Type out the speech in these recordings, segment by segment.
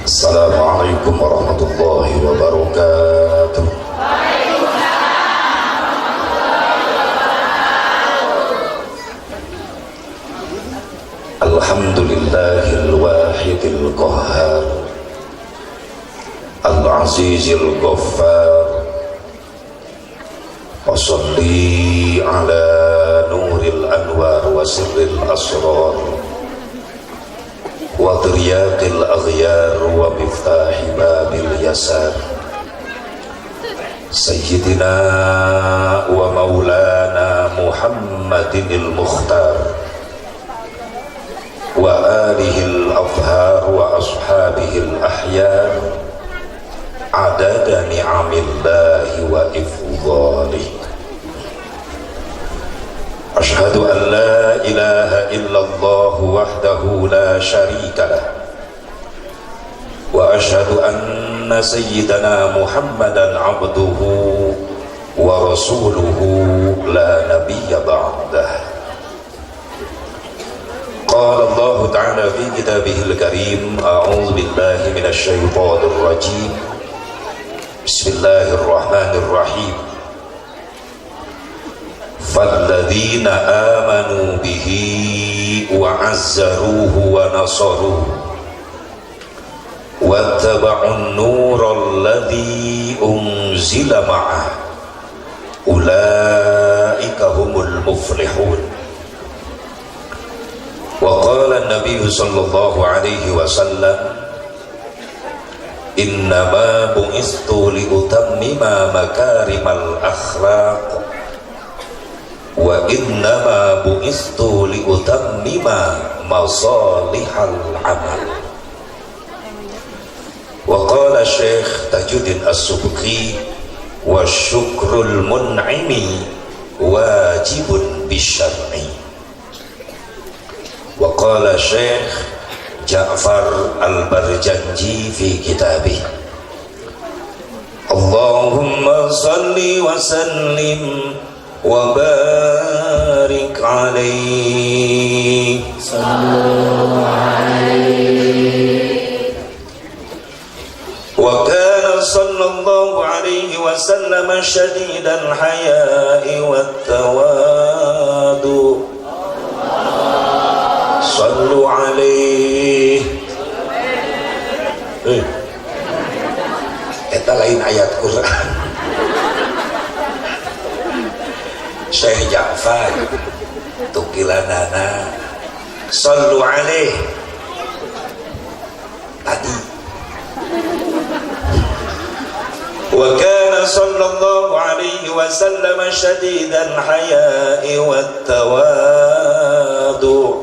Assalamualaikum warahmatullahi wabarakatuh. Alhamdulillahil wahidil qahhar, al-azizil ghaffar. Wa sholli ala nuril anwar wa sirril asrar wa tiryaqil aghyar wa miftahi babil yasar. Sayyidina wa maulana Muhammadinil mukhtar wa alihil afhar wa ashabihil ahyar adada ni'amillahi wa ifdhalih. Ashhadu an la ilaha illallah wahdahu la sharika lah wa ashhadu anna sayyidana Muhammadan abduhu wa rasuluhu la nabiyya ba'dah. Qala Allah ta'ala fi kitabihil karim, a'udzu billahi minasy syaithanir rajim. Bismillahirrahmanirrahim. Falladzina amanu bihi wa azzaruhu wa nasaruhu wattaba'un nural ladzi unzila ma'ah ulaika humul muflihun. Wa qala an-nabiy sallallahu alaihi wasallam, innama bu'istu li utammima makarimal akhlaq wa innama bu'istu li utammima masalihal amal. Wa qala Syekh Tajuddin As-Subki, wa syukrul mun'imi wajibun bisyar'i. Wa qala Syekh Ja'far Al-Barjanji fi kitabih, Allahumma salli wa sallim wa barik alaihi sallallahu alaihi. Wa kana sallallahu alaihi wa sallam shadidal haya'i wat tawadu. Sallu alaihi. Eta lain ayat Quran. Syekh Ja'far tukilanana sallu alaihi tadi. Wa kana sallallahu alaihi wasallam shadidan haya'i wat tawadu.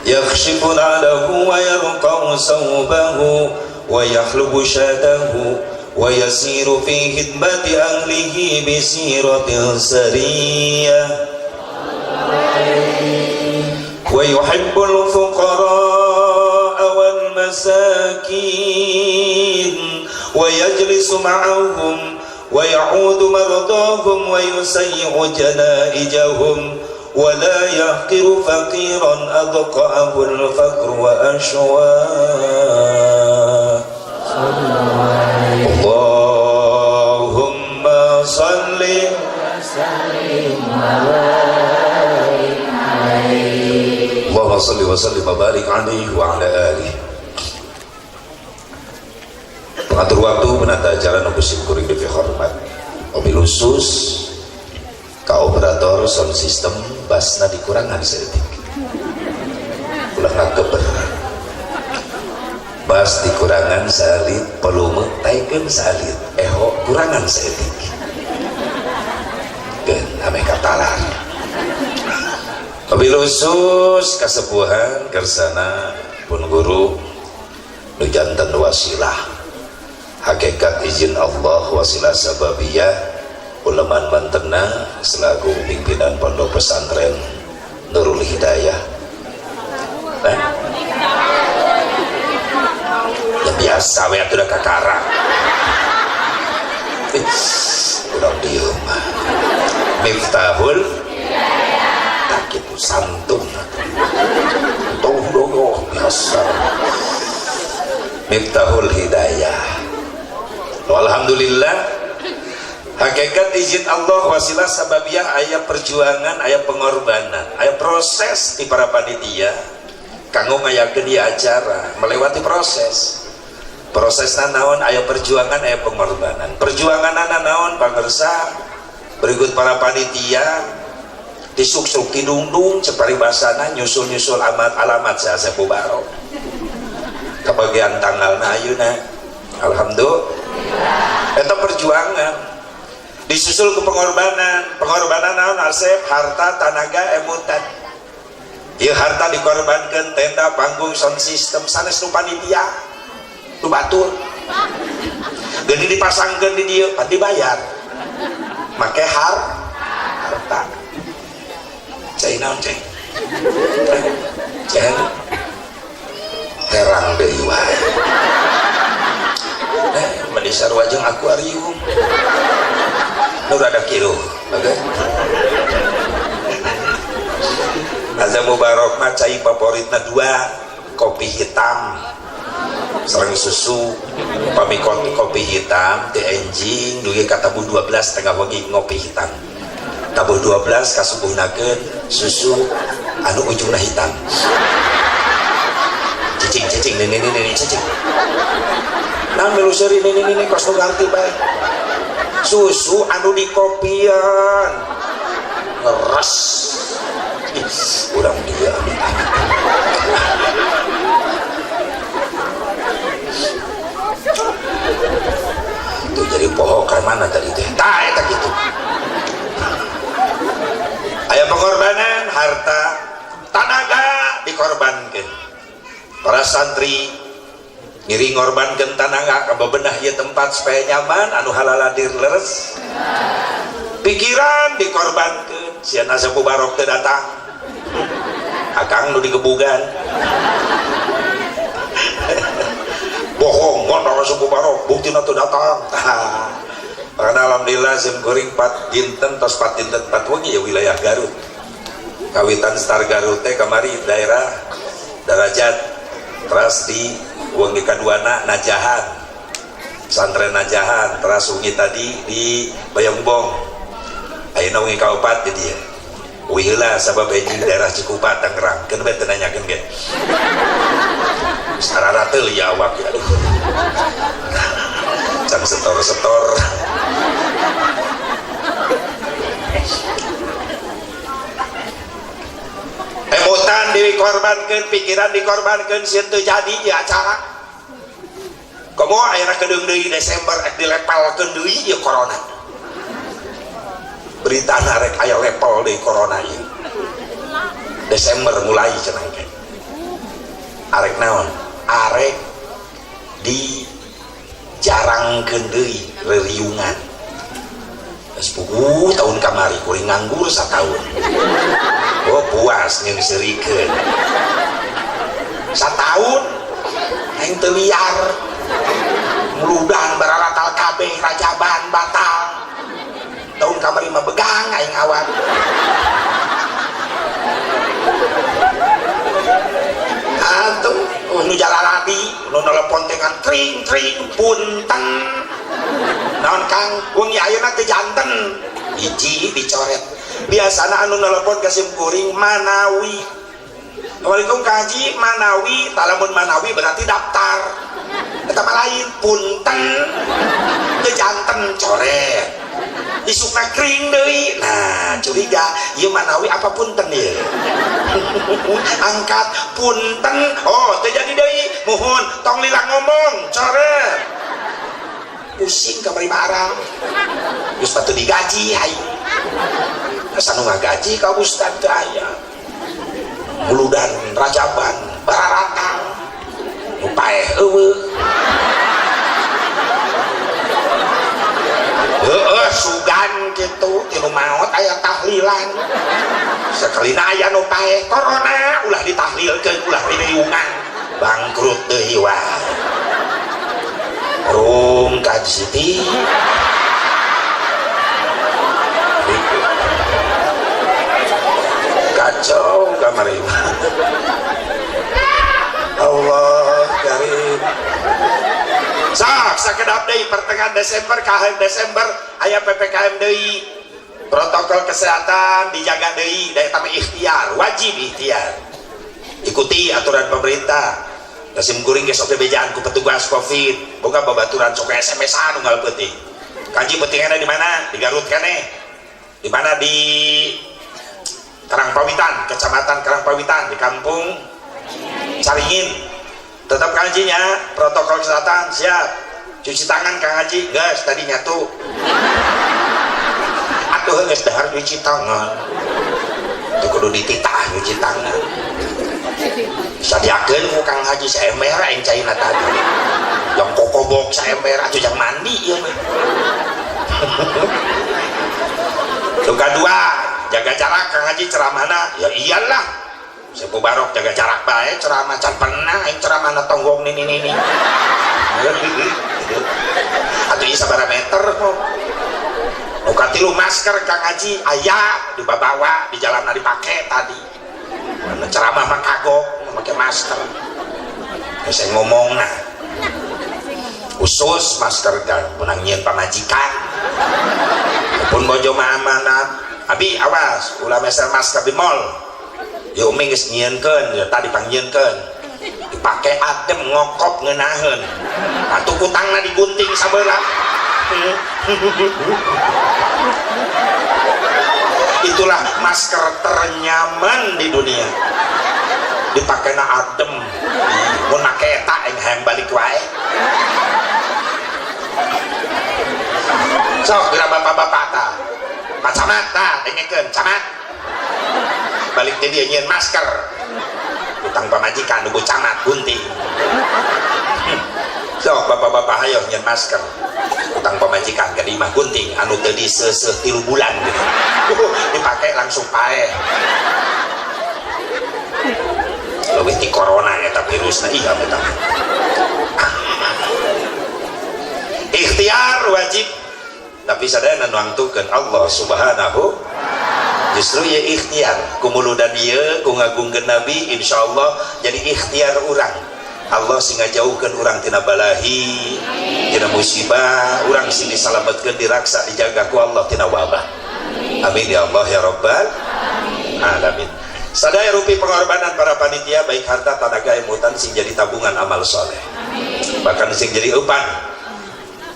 Yakhshifu na'lahu wa yarqa'u sawbahu wa yahlubu shatahu wa yasiru fi khidmati ahlihi bisiratin sariyah wa yuhibbul fuqara'a wal masakin wa yajlisu ma'ahum wa ya'udu mardahum wa yusayyi'u janaijahum wa la yahqiru faqiran adqa'ahu al-faqr wa ashwa. Allahumma salli wa sallim wa barik alaihi. Allahumma salli wa sallim wa barik alaihi wa ala alihi. Pengatur waktu penata acara nubusin kuring devi hormat mobil khusus ka operator sound system basna dikurangan sedetik ulah ngakeber bas dikurangan salit pelume taikeun salit eho kurangan sedetik geun ame katalar mobil khusus kasepuhan kersana pun guru nu janten wasilah hakikat izin Allah wasilah sababiyah Ulaman Mantena selaku pimpinan pondok pesantren Nurul Hidayah. Ya biasa we atuh da kakara. Urang dieu mah. Miftahul tak kitu santun. Tong dogo mufassal Miftahul Hidayah. Alhamdulillah, hakikat izin Allah wasilah sababiyah aya perjuangan, aya pengorbanan, aya proses di para panitia kanggo ngayakeun ieu acara melewati prosesna naon, aya perjuangan, aya pengorbanan. Perjuanganna naon pamirsa? Berikut para panitia disuk-suk kidung-dung cepari basana nyusul-nyusul alamat saya Barok kebagian tanggalna ayeuna. Alhamdulillah, eta perjuangan disusul ke pengorbanan naon Asep? Harta, tenaga, emutan. Ieu harta dikorbankeun tenda, panggung, sound system, sanes nu panitia nu batur geuning dipasangkeun di dieu pan dibayar make harta. Cai naon cai? Cai herang deui wae. Meni sarua jeung akuarium. Nu rada kieu, bae. Azam Mubarak mah cai favoritna 2, kopi hitam sareng susu. Upami kopi hitam teh enjing dugi ka tabuh 12 tengah wengi ngopi hitam. Tabuh 12 kasubuhnakeun susu anu ujungna hitam. Cicing ini cicing. Nah melusuri ini kos nu ngarti bae. Susu anu dikopian ngeres. Urang dia itu jadi pohokan mana tadi teh? Tah eta kitu. Aya pengorbanan harta, tenaga dikorbankeun. Para santri ngiri ngorbankeun tenaga ka bebenah ieu tempat supaya nyaman, anu halaladir leres. Pikiran dikorbankeun, siana Sapu Barok teu datang. Akang nu digebugan. Bohong ngondor Sapu Barok, buktina teu datang. Karena alhamdulillah sim kuring 4 dinten tos 4 dinten 4 wengi ya wilayah Garut. Kawitan Star Garut teh kamari daerah Darajat, teras di wengi kaduana Najahan, pesantren Najahan, teras wengi tadi di Bayongbong. Ayeuna wengi kaopat jadi ya. Wih heula sabab hiji daerah Cikupa Tangerang. Keun bae teu nanyakeun ge. Sarara teu ya awak ya. Aduh. Can setor-setor. Emotan dikorbankeun, pikiran dikorbankeun, sieun teu jadi ieu acara. Komo ayeuna kedeung deui Desember rek dilepelkeun deui ieu corona. Berita rek aya lepel deui corona ieu. Desember mulai cenah ge. Arek naon? Arek di jarangkeun deui reriungan. Geus tahun kamari kuring nganggur sataun. Oh puas jeung serikeun. Sataun aing teu liar. Muludan bararatal kabeh rajaban batal. Tahun kamari mah begang aing awak. Atuh nu jalaladi nu telepon dengan tring punten. Naon Kang, wengi ayeuna teh janten hiji dicoret. Biasana anu nelpon ka sim kuring Manawi. Assalamualaikum Kang Haji, Manawi, talamun Manawi berarti daftar. Eta mah lain punten. Teu janten coret. Isukna kring deui. Nah, curiga ieu Manawi apa punten ieu? Angkat punten. Oh, teu jadi deui. Muhun, tong lila ngomong, coret. Pusing kamari barang geus batu digaji aing geus anu ngagaji ka ustad teu aya muludan rajaban bararatang nu paeh eueuh sugan kitu tinu maot aya tahlilan sakelina aya nu paeh corona ulah ditahlilkeun ulah diriungan bangkrut deui wae. Rum Kak Siti kacau kamari Allah karim. Sakedap deui pertengahan Desember ka akhir Desember aya PPKM deui. Protokol kesehatan dijaga deui, da eta mah ikhtiar, wajib ikhtiar. Ikuti aturan pemerintah. Kasim kuring geus oge bejaan ku petugas Covid, boga babaturan sok SMS-an unggal peuting. Kanji peutingna di mana? Di Garut keneh. Di mana? Di Karangpawitan, Kecamatan Karangpawitan, di Kampung Caringin. Tetap kanjinya protokol kesehatan siap. Cuci tangan Kang Haji, geus tadi nyatu. Atuh geus dahar cuci tangan. Teu kudu dititah cuci tangan. Sadiakeun ku Kang Haji saember aing caina tadi. Yang kokobok saember atuh jang mandi ieu mah. Yang kedua, jaga jarak Kang Haji ceramahna. Ya iyalah. Sepu barok jaga jarak bae ceramah can pernah aing ceramahna tonggong nini. Atuh ieu sabaraha meter kok. Nu katilu masker Kang Haji aya dibawa di jalanna dipake tadi. Mana ceramah mah kagok make masker. Saya ngomong nah. Khusus masker dan menang nyieun pamajikan. Pun bojo mah amanat. Abi awas ulah meser masker di mall. Ya umi geus nyieunkeun, ya tadi pangyieunkeun. Dipake adem ngokop ngeunaheun. Atuh kutangna digunting sabeula. Itulah masker ternyaman di dunia. Dipakena adem. Mun make eta aing hayang balik wae. Sok dina bapak-bapak tah. Pak Camat tah dengekeun, Camat. Balik teh dia nyieun masker. Utang pamajikan nu Camat gunting. Sok bapak-bapak hayo nyieun masker. Utang pamajikan ka di imah gunting anu teu diseuseuh 3 bulan gitu. Dipake langsung paeh. Leuwih ti corona eta virusna iya betul. Ikhtiar wajib tapi sadayana nuangtukeun Allah Subhanahu. Justru ya ikhtiar kumuludan ieu ku ngagungkeun Nabi insyaallah jadi ikhtiar urang. Allah sing ngajauhkeun urang tina balahi, tina musibah, urang sing disalametkeun diraksa dijaga ku Allah tina wabah. Amin ya Allah ya rabbal alamin. Sadaya rupi pengorbanan para panitia baik harta tenaga ilmutan sing jadi tabungan amal soleh. Bahkan sing jadi eupan.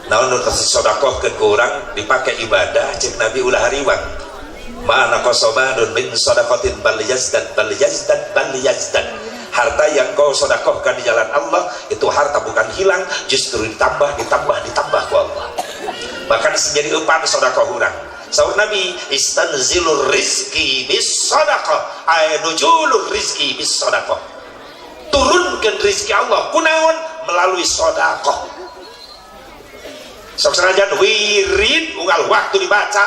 Naon nu sedekahkeun ku urang dipake ibadah cek Nabi ulah hariwang. Mana qasamadun min sadaqatin bal yazdad. Harta yang kau sedekahkan di jalan Allah itu harta bukan hilang, justru ditambah ku Allah. Bahkan sing jadi eupan sedekah urang. Saur Nabi istanzilur rizki bis sadaqah ay nujulur rizki bis sadaqah. Turunkan rizki Allah kunaon melalui sedekah. Sok sanajan wirid unggal waktu dibaca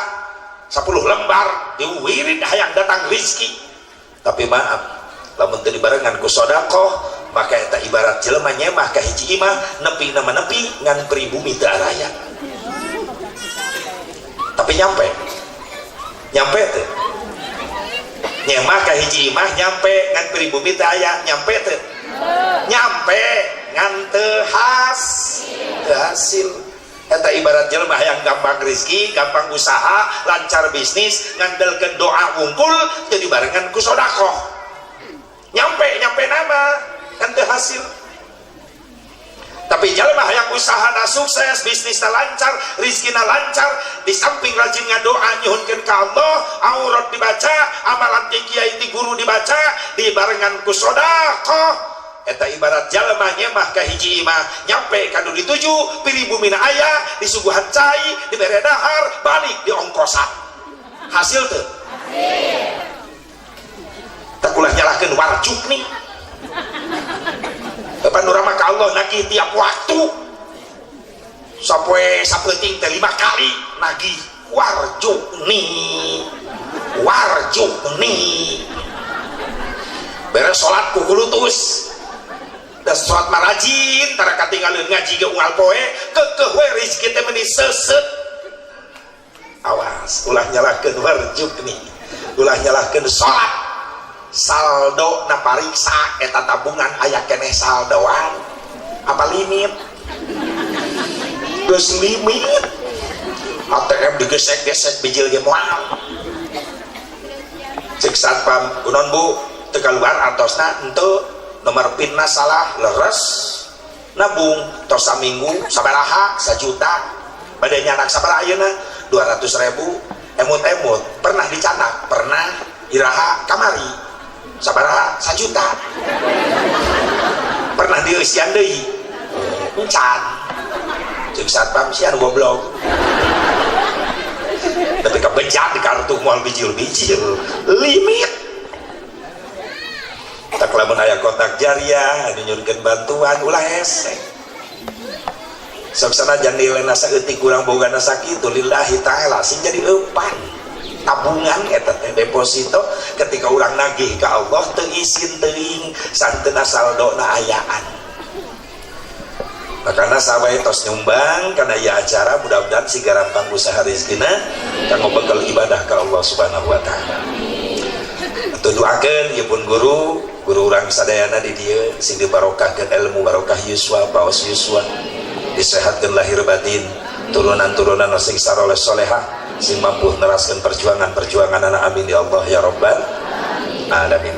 10 lembar diwirid hayang datang rizki. Tapi maaf lamun teu dibarengan ku sedekah maka eta ibarat jelema nyemah ka hiji imah nepi na nepi ngan pribumi teu araya. Tapi nyampe teh nyemah ka hiji imah nyampe ngan pribumi teh aya nyampe teh nyampe ngan teu hasil. Eta ibarat jelema yang gampang rezeki, gampang usaha, lancar bisnis, ngandelkeun doa wungkul jadi barengan ku sedekah. Nyampe nama kan teu hasil. Tapi jelema yang usahana sukses, bisnisna lancar, rezekina lancar, di samping rajin ngadoa nyuhunkeun ka Allah, aurat dibaca, amalan ti kiai ti guru dibaca, dibarengan ku sedekah. Eta ibarat jalma nyemah ka hiji imah nyampe ka nu dituju piribumina aya disuguhan cai dibere dahar balik di ongkosan hasil teu tak ulah nyalahkeun warjuk nih panorama ka Allah nagih tiap waktu sapoe sapeuting teh 5 kali nagih warjuk nih beres salat ku kulutus dan sholat marajin tara katinggalin ngaji ge unggal poe kekeh we rezeki teh meuni seuseut. Awas ulah nyalahkeun warjuk nih, ulah nyalahkeun sholat saldo na pariksa eta tabungan aya keneh saldoan apa limit geus limit ATM digesek-gesek bijil ge moal cek satpam kunon bu teu kaluar antosna henteu nomor pinna salah leres nabung tos saminggu sabaraha 1 juta bade nyanak sabaraha ayeuna 200.000 emut-emut pernah dicanak pernah iraha kamari sabaraha 1 juta pernah dieusian deui encan cek satpam sian goblok tapi kebejat di kartu moal bijil-bijil limit tak lamun aya kotak jariah nyunkeun bantuan ulah hese sok sanajan nilena saeutik kurang bogana sakitu lillahi taala sing jadi eupan tabungan eta teh deposito ketika urang nagih ka Allah teu isin teuing santeuna saldona ayaan makana sabae tos nyumbang kana ieu acara mudah-mudahan siga rampang usaha rezekina kanggo bekal ibadah ka Allah Subhanahu wa taala. Atuh doakeun ieu pun guru urang sadayana di dieu sing dibarokahkeun ilmu barokah yuswa paos yuswa disehatkeun lahir batin turunan-turunan sing saleh salehah sing mampu neraskeun perjuangan anak amin ya Allah ya rabbal alamin.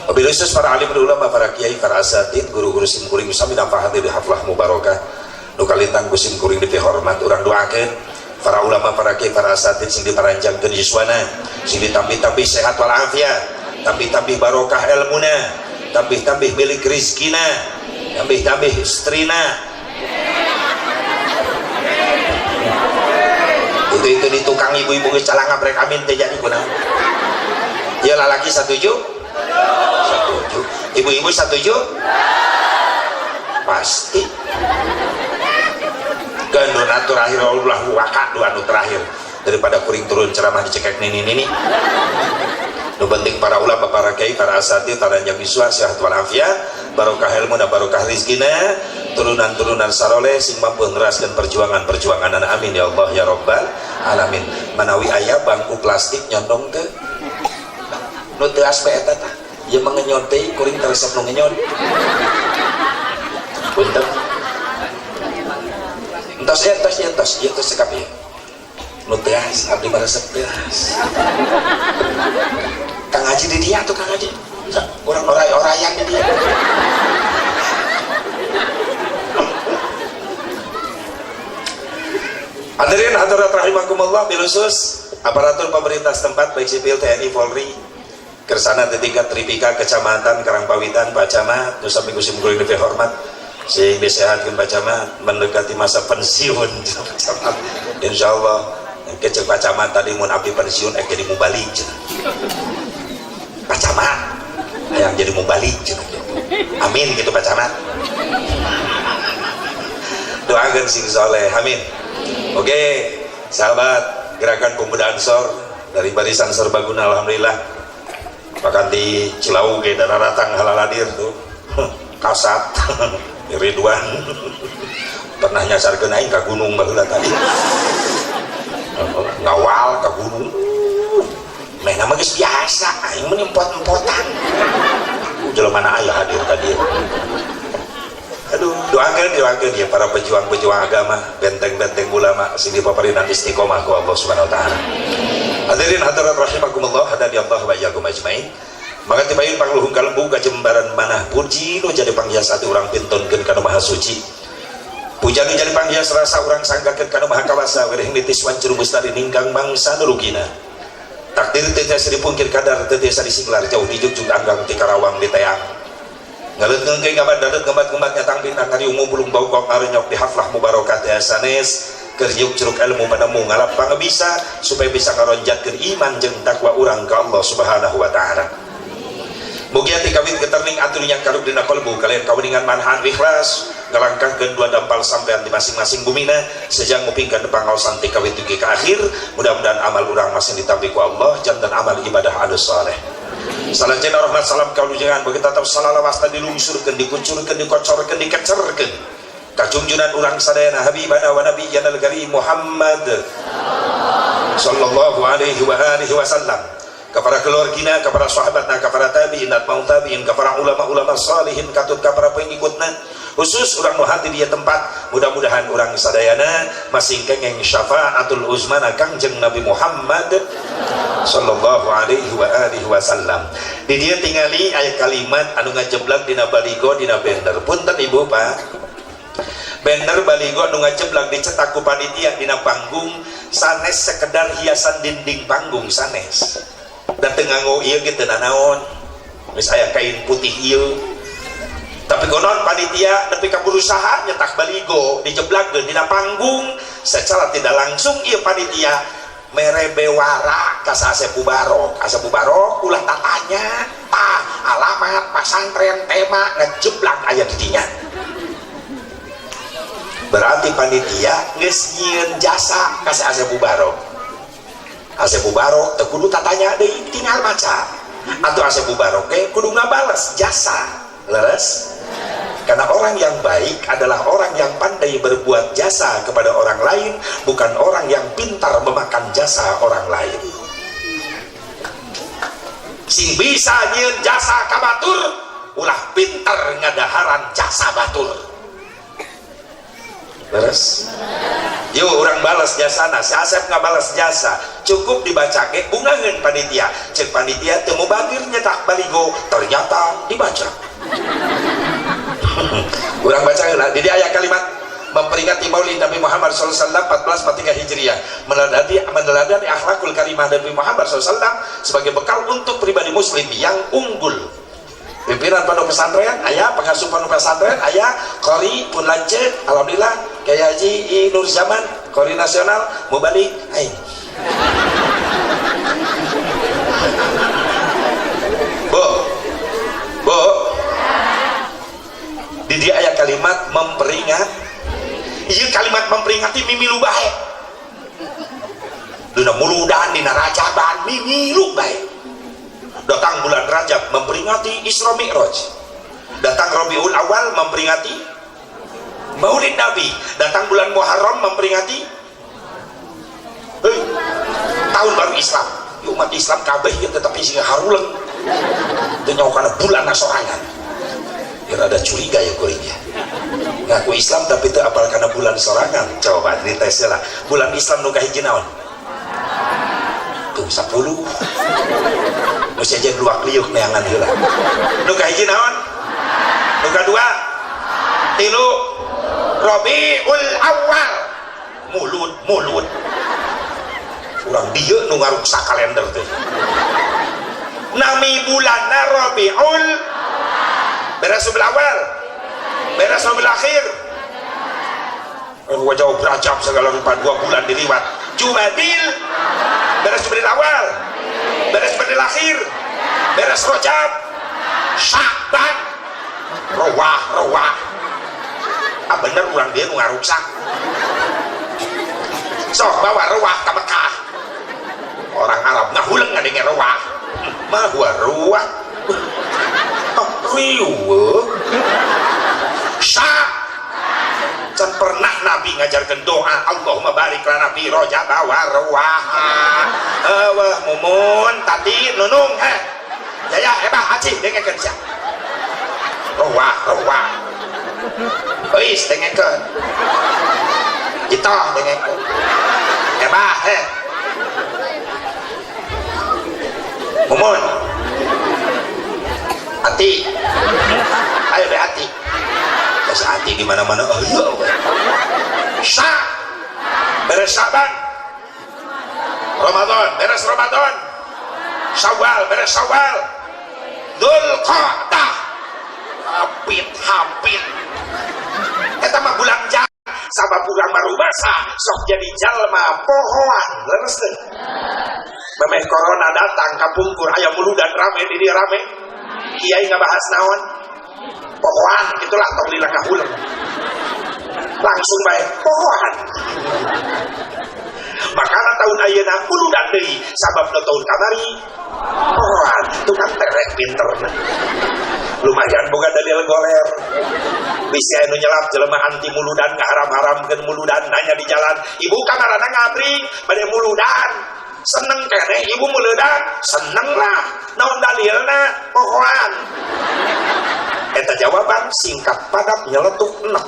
Wabil khusus para alim ulama, para kiai, para asatid, guru-guru sim kuring sami nampah hati di haflah mubarakah nu kalintang ku sim kuring dipihormat urang doakeun para ulama, para kiai, para asatid sing diparanjangkeun yuswana sing ditampi-tampi sehat wal afiat tambih-tambih barokah ilmuna tambih-tambih milik rizkina tambih-tambih istrina itu di tukang ibu-ibu geus calangap rek amin teh jadi kunaon ieu lalaki setuju ibu-ibu setuju pasti kan dua terakhir Allah waka dua terakhir daripada kuring turun ceramah dicekek nini nu penting para ulama, para kiai, para asatidz taranjang yuswa sehat walafiat barokah ilmu dan barokah rizkina turunan-turunan saroleh sing mampu neraskeun perjuangan anak amin ya Allah ya rabbal alamin. Manawi aya bangku plastik nyondong teu nu teu aspe eta tah ieu mah ngenyot teh kuring teresep nu ngenyot punten entos ieu teh sekap ieu nu teu as abdi mah resep teu as Kang Haji di dia tuh Kang Haji orang orayan di dia hadirin hadirat rahimakumullah bilusus aparatur pemerintah setempat baik sipil TNI Polri kersana tingkat Tripika Kecamatan Karangpawitan Pak Camat nu sami kusim kuring dihormat sing disehatkeun Pak Camat mendekati masa pensiun insyaallah kecek Pak Camat tadi mun abdi pensiun jadi mubalik Pak Camat yang jadi mubalik amin gitu Pak Camat doakeun sing saleh amin. Oke sahabat gerakan pemuda Ansor dari barisan serbaguna alhamdulillah bahkan di Cilau ke darah ratang halaladir tuh kasat Ridwan pernah nyasarkeun aing ka gunung baheula tadi ngawal ka gunung meh nama geus biasa aing mah empot-empotan jelema aya hadir tadi aduh doakeun ya para pejuang-pejuang agama benteng-benteng ulama sing dipaparinan istiqomah ku Allah Subhanahu wa taala. Hadirin hadirat rahimakumullah hadani Allah wa iyyakum ajmain. Maka tibayun pangluhung kalembung ka jembaran manah puji nu jadi panghias ati urang pintunkeun kana maha suci. Pujan jadi panghias rasa urang sanggakeun kana maha kawasa wereh nitis wan ceru bestari ninggang mangsa nurugina. Takdir teu tiasa dipungkir kadar teu tiasa disinglar jauh di jugjug anggang ti Karawang di Teang. Ngalut ngengkei ngabat dadet ngembat-ngembatnya tangpin angkari umum bulung bau kok arenyok di haflah mubarokat ya sanes kerjuk curug ilmu padamu ngalap pangabisa supaya bisa karonjatkeun iman jeung takwa urang ka Allah Subhanahu wa taala. Mugi ati kawin keterning atur yang karuk dina kalbu kalian kawiningan manhan ikhlas ngalangkahkeun dua dampal sampean di masing-masing bumina sejang ngupingkan depangaosan ti kawin dugi ka akhir mudah-mudahan amal urang masih ditampi ku Allah jantan amal ibadah anu saleh. Salam cina rahmat salam kalujangan bagi tatap salala wasta dilungsurkeun dikuncurkeun dikocorkeun dikecerkeun ka junjunan urang sadayana habibana wa nabiyyana al-karim Muhammad sallallahu alaihi wa alihi wasallam kepada keluargina, kepada sahabatna, kepada tabi'in dan mau tabi'in, kepada ulama-ulama salihin, katut kepada pengikutna, khusus orang nuhati dia tempat. Mudah-mudahan orang sadayana masing kengeng syafaatul uzmana kangjeng Nabi Muhammad sallallahu alaihi wa alihi wasallam. Di dia tingali ayat kalimat anu ngajeblak dina baligo dina banner. Punten ibu pak, banner baligo anu ngajeblak dicetak ku panitia dina panggung sanes sekedar hiasan dinding panggung sanes. Dan nganggo ieu ge teu naon, geus aya kain putih ieu. Tapi konon panitia nepi ka berusaha nyetak baligo dijeblakkeun dina panggung secara tidak langsung ieu panitia mere bewara ka Asep Bubarok. Asep Bubarok ulah tatanya tah alamat pasantren tema ngejeblak aya di dinya. Berarti panitia geus nyieun jasa ka Asep Bubarok. Asep Bubarok teu kudu tatanya deui tinggal maca. Atau Asep Bubarok ge kudu ngabales jasa. Leres? Karena orang yang baik adalah orang yang pandai berbuat jasa kepada orang lain, bukan orang yang pintar memakan jasa orang lain. Sing bisa nyieun jasa ka batur ulah pintar ngadaharan jasa batur. Leres? Yuk orang balas jasana, si Asep nggak balas jasa, cukup dibaca ke bungaheun panitia. Cek panitia temu bagir nyetak baligo, ternyata dibaca. Urang baca lah. Jadi ayat kalimat memperingati Maulid Nabi Muhammad SAW 1443 Hijriah, meneladani akhlakul karimah Nabi Muhammad SAW sebagai bekal untuk pribadi muslim yang unggul. Pimpinan pondok pesantren ayah, pengasuh pondok pesantren ayah, qori pun lancet, alhamdulillah kayak Haji Nur Zaman, qori nasional mau balik aing. Bu di dia ayat kalimat memperingat, iya kalimat memperingati mimilu bae dina muludan dina rajaban mimilu bae. Datang bulan Rajab memperingati Isra Mi'raj, datang Rabiul Awal memperingati Maulid Nabi, datang bulan Muharram memperingati tahun baru Islam. Umat Islam kabeh ya tetapi sing haruleng teu nyaho kana bulan sorangan. Ya rada curiga ya kuringnya. Ngaku Islam tapi teu apal kana bulan sorangan. Coba dites lah. Bulan Islam nu kahiji naon? Tuh 10. Mesti aja luak liuk neangan heula. Nu kahiji naon? Nu kadua? 3 Rabiul Awal. Mulut. Urang dieu nu ngaruksa kalender teh. Nami bulanna Rabiul beres Rabiul Awal, beres Rabiul Akhir. Wajah Rajab segala rupa 2 bulan diliwat. Jumadil, beres Jumadil Awal, beres Jumadil Akhir, beres Rajab, Sya'ban, Rawah. Ah bener urang dia nu ngaruksa. Sok bawa Rawah ka Mekah. Orang Arab ngahuleng ngadenge Rawah. Mah ruah. Can pernah Nabi ngajarkan doa Allahumma barik lana fi Rajab wa Rawaha. Wah mumun tadi nunung jaya hebah acih dengekeun sia. Rawah. Euis dengekeun. Kita dengekeun. Hebah mumun hati ayo deh hati kasih hati di mana-mana ayo beres Syaban Ramadan beres Ramadan Syawal beres Syawal Dzulqa'dah hapit eta mah bulan jam sabab bulan marubasa sok jadi jalma pohoan leres teh memeh corona datang kapungkur aya muludan rame di dia rame kiai ngabahas naon pohoan itulah tong lila kahuleng langsung bae pohoan makana tahun ayeuna muludan deui sabab tahun kamari pohoan tukang terek pinter lumayan boga dalil goler bisa anu nyelap jelema anti muludan ngaharam-haramkeun muludan nanya di jalan ibu kamarana ngabring bade muludan seneng kene ibu muludan seneng lah naon dalilna pohoan eta jawaban singkat padat nyeletuk enak.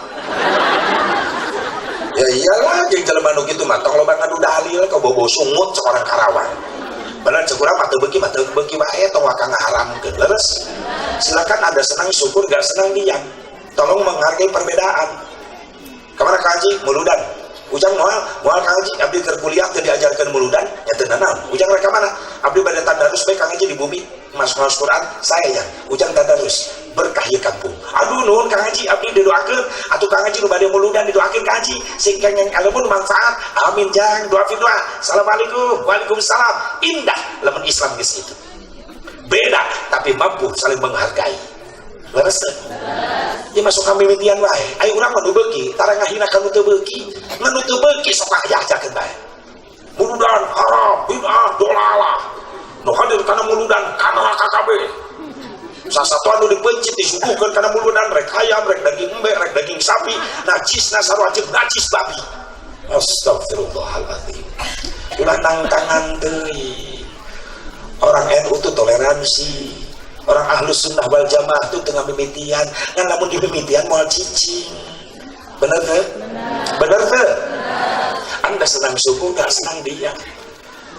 Ya iyalah jeung jelema nu kitu mah tong loba ngadu dalil ka bobo sungut seorang Karawang. Bener cek urang mah teu beuki wae tong waka ngaharamkeun leres. Silakan ada senang syukur, gak senang diam. Tolong menghargai perbedaan. Kamana kaji muludan. Ujang moal kaji abdi keur kuliah teu diajarkeun muludan nya teu naon. Ujang rek ka mana? Abdi bade tadarus bae Kang Haji di bumi masuk Quran saya ya. Ujang tadarus berkah ieu kampung. Aduh nuhun Kang Haji abdi didoakeun atuh Kang Haji nu bade muludan didoakeun ka Haji sing kengeng alemun manfaat. Amin jang doa doa. Assalamualaikum. Waalaikumsalam. Indah lamun Islam geus kitu. Beda tapi mampu saling menghargai. Leres teh. Ieu masuk ka mimitian wae. Aya urang mah nu beuki, tara ngahina ka nu teu beuki. Nu teu beuki sok ngajahjakeun bae. Muludan haram, bid'ah, dolalah. Nu hadir kana muludan kana kabeh. Sasatuan nu dipencit disuguhkeun kana muludan rek ayam, rek daging embe, rek daging sapi, najisna sarwajib najis babi. Astagfirullahaladzim. Ulah nangtangan deui. Orang NU itu toleransi, orang ahlus sunnah wal jamaah itu tengah mimitian, yang namun di mimitian mau cicing, bener tuh? Bener tuh? Anda senang syukur, gak senang dia.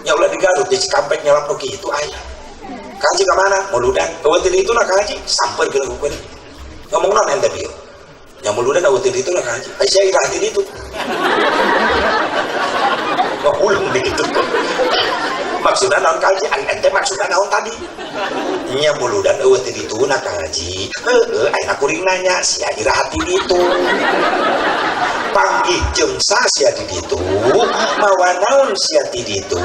Ya ulah di Garut, di Cikampek nyelap nuki itu ayah. Kaji kemana? Muludan. Awatin itu lah kaji, sampai ke lakukan. Ngomong non ente bio. Yang muludan awatin itu lah kaji. Saya irahatin itu. Mau ulung begitu. Maksudnya naon kaji, ente maksudnya naon tadi nya muludan eueuh teh dituna Kang Haji. Ayeuna kuring nanya sia irahati ditu panggih jeung sia di ditu mawa naon sia di ditu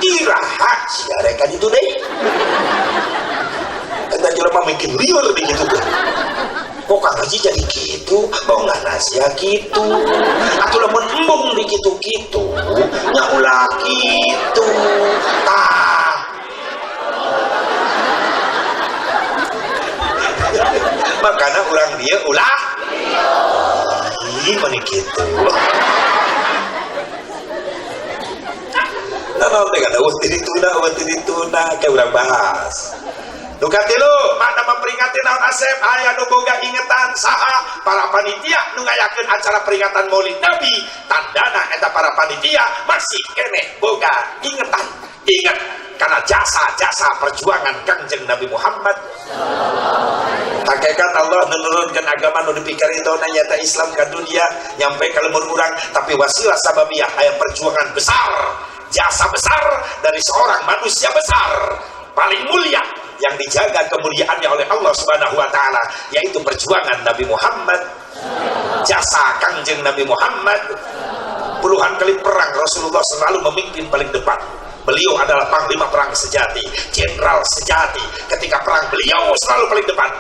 iraha sia rek ka ditu deui eta jelema mungkin lieur di kitu teh kok Kang Haji jadi gitu kok ngana sia kitu atuh lamun embung di kitu-kitu nya ulah kitu tah makana urang dia ulah ini kitu naon teh kada eueuh dituna kayak urang bahas. Nu katilu mana memperingati naon Asep aya nu boga ingetan saha para panitia nu ngayakeun acara peringatan Maulid Nabi tandana eta para panitia masih keneh boga ingetan ingat karena jasa-jasa perjuangan Kangjeng Nabi Muhammad. Hakikat Allah menurunkan agama nu dipikaritona nyata Islam ke dunia nyampe ka leumun urang tapi wasilah sababiyah aya perjuangan besar jasa besar dari seorang manusia besar paling mulia yang dijaga kemuliaannya oleh Allah Subhanahu wa taala yaitu perjuangan Nabi Muhammad. Jasa Kangjeng Nabi Muhammad puluhan kali perang Rasulullah selalu memimpin paling depan. Beliau adalah panglima perang sejati, jenderal sejati. Ketika perang beliau selalu paling depan.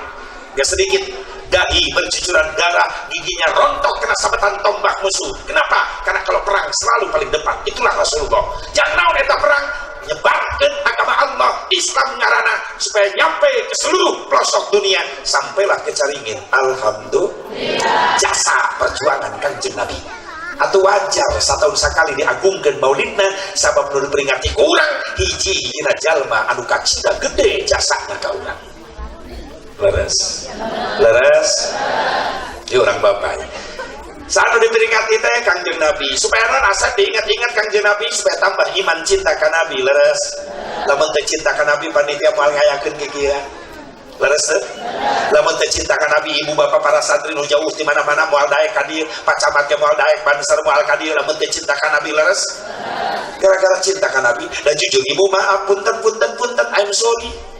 Gak sedikit dahi bercucuran darah, giginya rontok kena sabetan tombak musuh. Kenapa? Karena kalau perang selalu paling depan. Itulah Rasulullah. Jangan naon eta perang nyebarkan agama Allah Islam ngarana supaya nyampe ke seluruh pelosok dunia sampailah ke caringin. Alhamdulillah jasa perjuangan Kangjeng Nabi atau wajar satahun sekali diagungkan maulidna sabab nu diperingati ku urang hiji-hijina jalma anu kacinta gede jasana ka urang. Leres di orang bapak saat diperingati teh Kangjeng Nabi supaya non asal diingat-ingat Kangjeng Nabi supaya tambah iman cinta ka Nabi. Leres lamun teu cinta ka Nabi panitia moal ngayakeun kikieu leres teh lamun teu cinta ka Nabi ibu bapak para santri nu jauh di mana-mana moal daek ka dieu pacamat ge moal daek Banser moal ka dieu lamun teu cinta ka Nabi. Leres gara-gara cinta ka Nabi dan jujur ibu maaf punten I'm sorry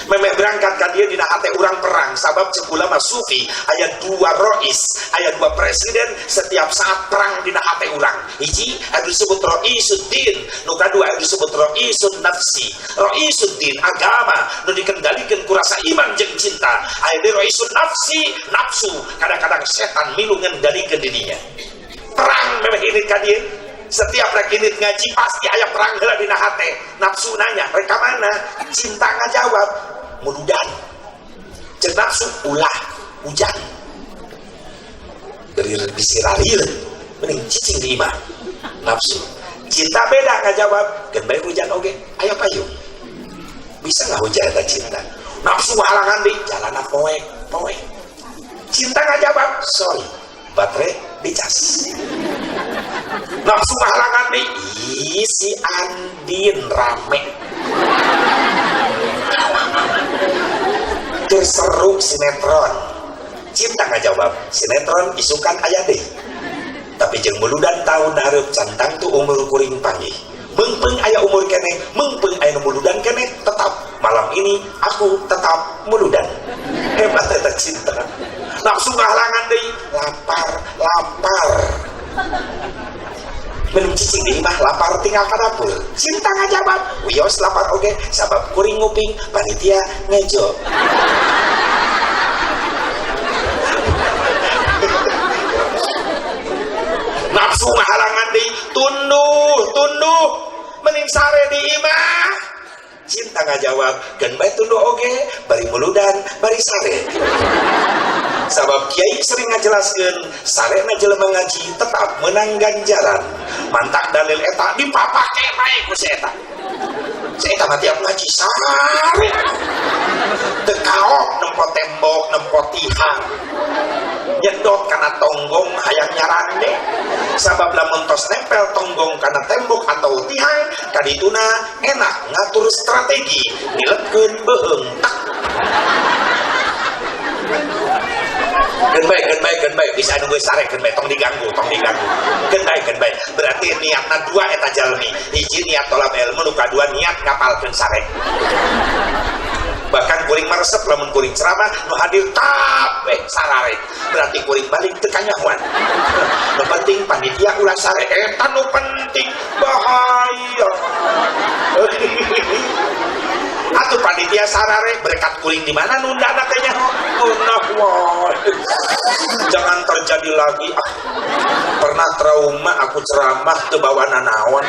memeh berangkat ka dia dina hate urang perang sabab cek ulama sufi aya dua rois aya dua presiden setiap saat perang dina hate urang hiji anu disebut roisuddin nu kadua anu disebut roisun nafsi. Roisuddin agama nu dikendalikeun ku rasa iman jeung cinta aya di roisun nafsi nafsu kadang-kadang setan milu ngendalikeun dirinya perang memeh ini ka dia setiap rek init ngaji pasti aya perang heula dina hate nafsu nanya rek ka mana cinta ngajawab muludan cek nafsu ulah hujan dari bisirarir mending cicing di imah nafsu Cinta beda ngajawab, kan bae hujan oge, aya payung. Bisa nggak hujan eta cinta? Nafsu halangan di jalan poek. Cinta ngajawab, sorry, baterai dicas. Nafsu halangan di si Andin rame. Terseru sinetron. Cinta ngajawab, sinetron isukan aya deui. Tapi jeung muludan tahun hareup cantang tuh umur kuring panggih. Mengpeng aya umur kene, mengpeng aya muludan kene, tetap malam ini aku tetap muludan. Hebat eta cinta. Nafsu ngahalangan deui, lapar. Menung cicing deui mah lapar tinggal ka dapur. Cinta ngajawab, wios lapar oge sabab kuring nguping panitia ngejo. Nafsu ngahalangan deui, tunduh mending sare di imah. Cinta ngajawab, keun bae tunduh oge bari muludan bari sare. Sabab kiai sering ngajelaskeun sarena jelema ngaji tetap menang ganjaran. Mantak dalil eta dipapake bae ku si eta. Si eta mah tiap ngaji sare. Teu kaok nempo tembok, nempo tihang. Nyedot kana tonggong hayang nyarande. Sabab lamun tos nempel tonggong kana tembok atau tihang kadituna enak ngatur strategi nilepkeun beuheung tak. Gen baik bisa nunggu sare gen baik tong diganggu gen baik berarti niatna dua eta jalmi hiji niat tolab ilmu nu kadua niat ngapalkeun sare. Bahkan kuring meresep lamun kuring ceramah nu hadir kabeh sarare berarti kuring balik teu kanyahoan. Nu penting panitia ulah sare eta nu penting bahaya. Atuh panitia sarare berkat kuring di mana nunda katanya punah wae. Jangan terjadi lagi. Pernah trauma aku ceramah teu bawa nanaon.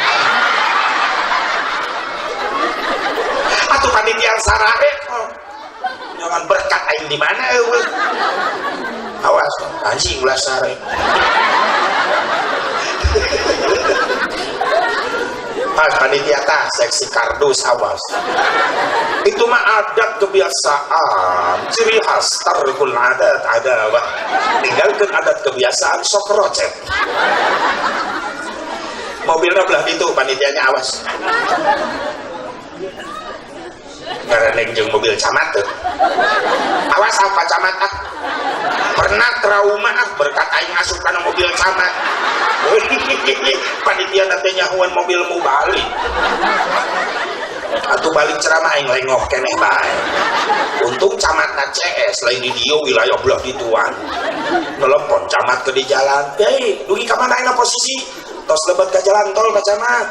Atuh panitia sarare jangan berkat aing di mana eueuh. Awas anjing ulah sare. Pas panitia tah seksi kardus awas. Itu mah adat kebiasaan, ciri khas tarkul adat ada wah. Tinggalkan adat kebiasaan sok rocet. Mobilnya belah itu panitianya awas. Karena jeung mobil camat tuh. Awas apa camat ah. Pernah trauma ah berkat aing asup kana mobil camat. Panitia nanti nyahuan mobilmu balik. Atuh balik ceramah aing lengoh keneh bae. Untung camatna CS lain di dieu wilayah belah dituan. Telepon camat ke di jalan. Hei, dugi ka mana ayeuna posisi? Tos lebat ka jalan tol Pak Camat.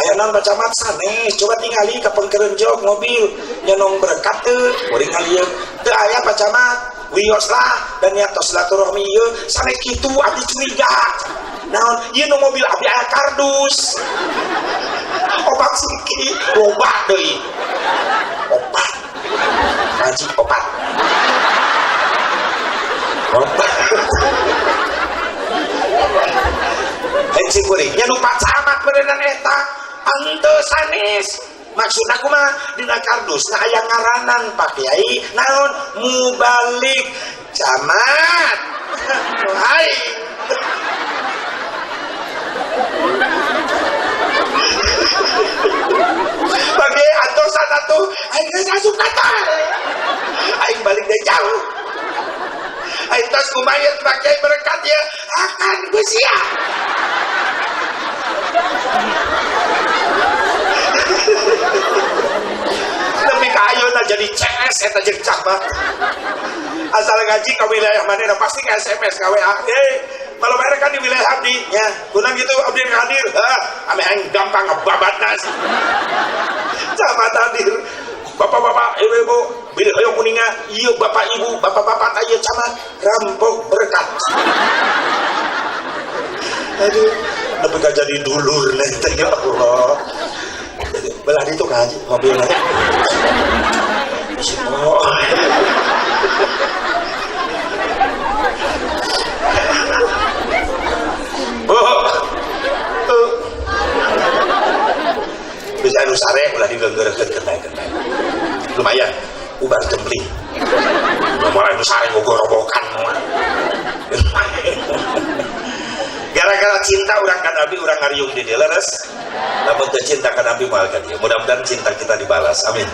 Aya naon Pak Camat sanes, coba tingali ka pengkeureun jog mobil. Nyenong berkat teu, kuring ngalieu. Teu aya Pak Camat. Wios lah dan niat tos silaturahmi ieu sanes kitu abdi curiga. Naon ieu nu mobil abdi aya kardus. Obat siki loba deui. Obat. Ngaji obat. Obat. Hentsi kuring nya nu Pak Camat beneran eta anteu sanes. Maksud aku mah dina kardus na aya ngaranan Pak Kiai naon mubalik camat. Hai. Bagi atosan atuh aing geus asup ka tol. Aing balik deui jauh. Aing tos kumayeun Pak Kiai berkat ya akan geus sia. Tapi kaayona jadi CS eta jeung cabak. Asal ngaji ka wilayah manehna pasti ka SMS ka WA. Kalau mereka kan di wilayah abdi nya, kunang gitu abdi hadir. Ame aing gampang ngebabatna sih. Camat hadir. Bapak-bapak, ibu-ibu, bilih hoyong kuninga, ieu bapak ibu, bapak-bapak aya camat rampok berkat. Aduh, tapi gak jadi dulur nanti ya Allah. Belah itu ngaji mobilnya. Oh. cinta orang ka Nabi orang ngariung di dia leres. Namun cinta ka Nabi moal ka dia. Mudah-mudahan cinta kita dibalas. Amin.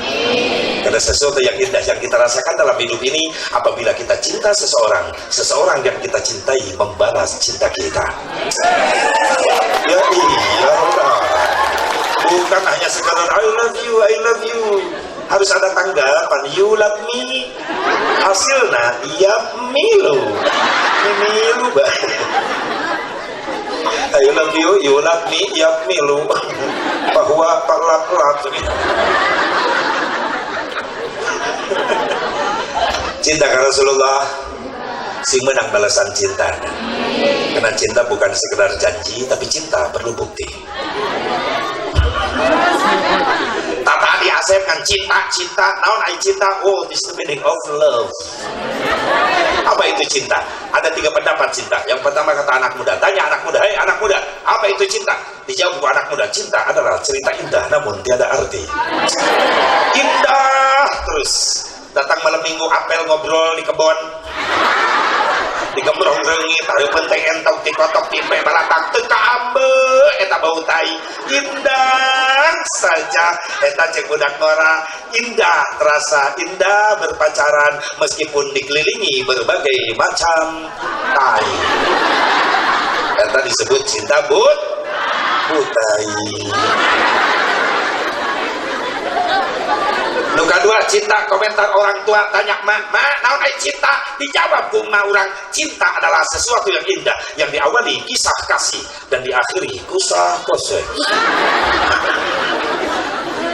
Karena sesuatu yang indah yang kita rasakan dalam hidup ini apabila kita cinta seseorang, seseorang yang kita cintai membalas cinta kita. Ya iya Allah. Bukan hanya sekadar I love you, harus ada tanggapan. You love me, hasilnya yap milu bah. I love you love me, yap milu bahwa pelap-pelap. Cinta ke Rasulullah sing menang balasan cinta. Karena cinta bukan sekedar janji, tapi cinta perlu bukti. Tata di Asep kan cinta, naon ai cinta? Oh, this is the meaning of love. Apa itu cinta? Ada 3 pendapat cinta. Yang pertama kata anak muda, tanya anak muda, hei anak muda, apa itu cinta? Dijawab anak muda, cinta adalah cerita indah namun tiada arti. Indah terus. Datang malam minggu apel ngobrol di kebon. Digembrong reungit, hari penting entong tikotok tipe balatak teka ambe eta bau tai. Indah saja eta cek budak Nora. Indah terasa indah berpacaran meskipun dikelilingi berbagai macam tai. Eta disebut cinta butai. Nuka 2 cinta komentar orang tua tanya ma naon ai cinta? Dijawab ku ma urang, cinta adalah sesuatu yang indah yang diawali kisah kasih dan diakhiri kusah kose.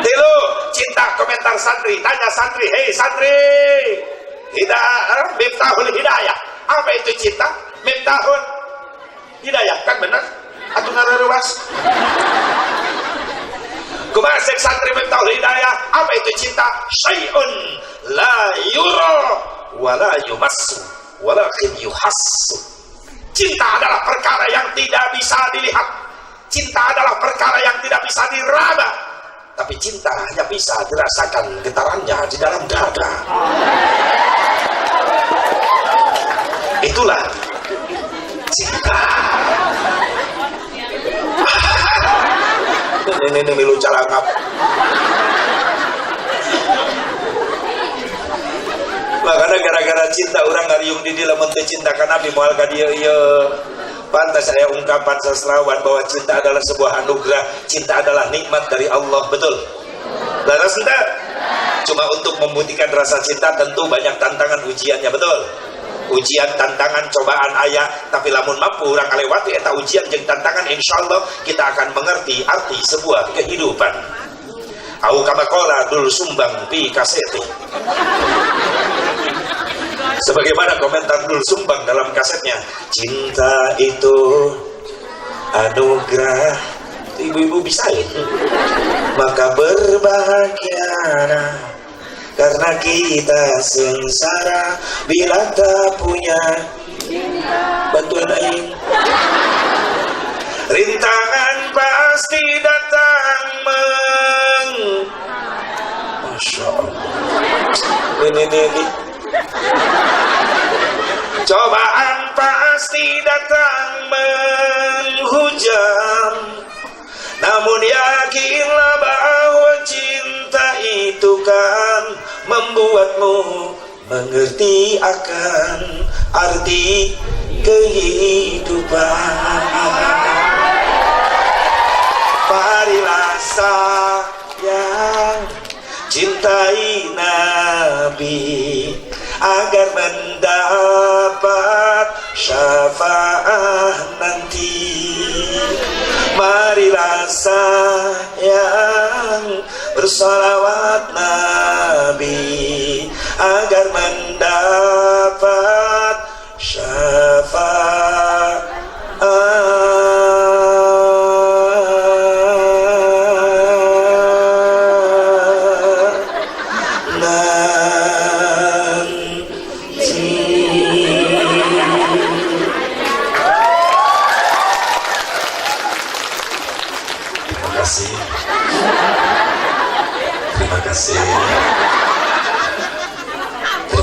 Tilu cinta komentar santri tanya santri, hei santri miftahul hidayah, apa itu cinta? Miftahul hidayah kan benar? Atuh ngareruas. Kumaha sek santri miftahul hidayah, apa itu cinta? Syai'un la yura wa la yumassu walakin yuhassu. Cinta adalah perkara yang tidak bisa dilihat. Cinta adalah perkara yang tidak bisa diraba. Tapi cinta hanya bisa dirasakan getarannya di dalam dada. Itulah cinta. Ini milu calangap. Makanya gara-gara cinta orang ngariung di dalam menteri cinta kan Nabi moal ka dieu ieu. Pantas saya ungkapan sastrawan bahwa cinta adalah sebuah anugerah, cinta adalah nikmat dari Allah, betul? Laras ente? Cuma untuk membuktikan rasa cinta tentu banyak tantangan ujiannya, betul? Ujian, tantangan, cobaan ayah, tapi lamun mampu orang ngalewati eta ujian jeung tantangan, insyaallah kita akan mengerti arti sebuah kehidupan. Au kama qala dul sumbang pi kaseti. Sebagaimana komentar dul sumbang dalam kasetnya, cinta itu anugerah. Ibu-ibu bisa ya? Maka berbahagialah karena kita sengsara bila tak punya bantuan aing. Rintangan pasti datang Masya Allah. Ini. Cobaan pasti datang menghujam, namun yakinlah bahwa cinta itu kan membuatmu mengerti akan arti kehidupan. Marilah sayang cintai Nabi agar mendapat syafaat nanti. Marilah sayang bersalawat Nabi agar mendapat syafaat.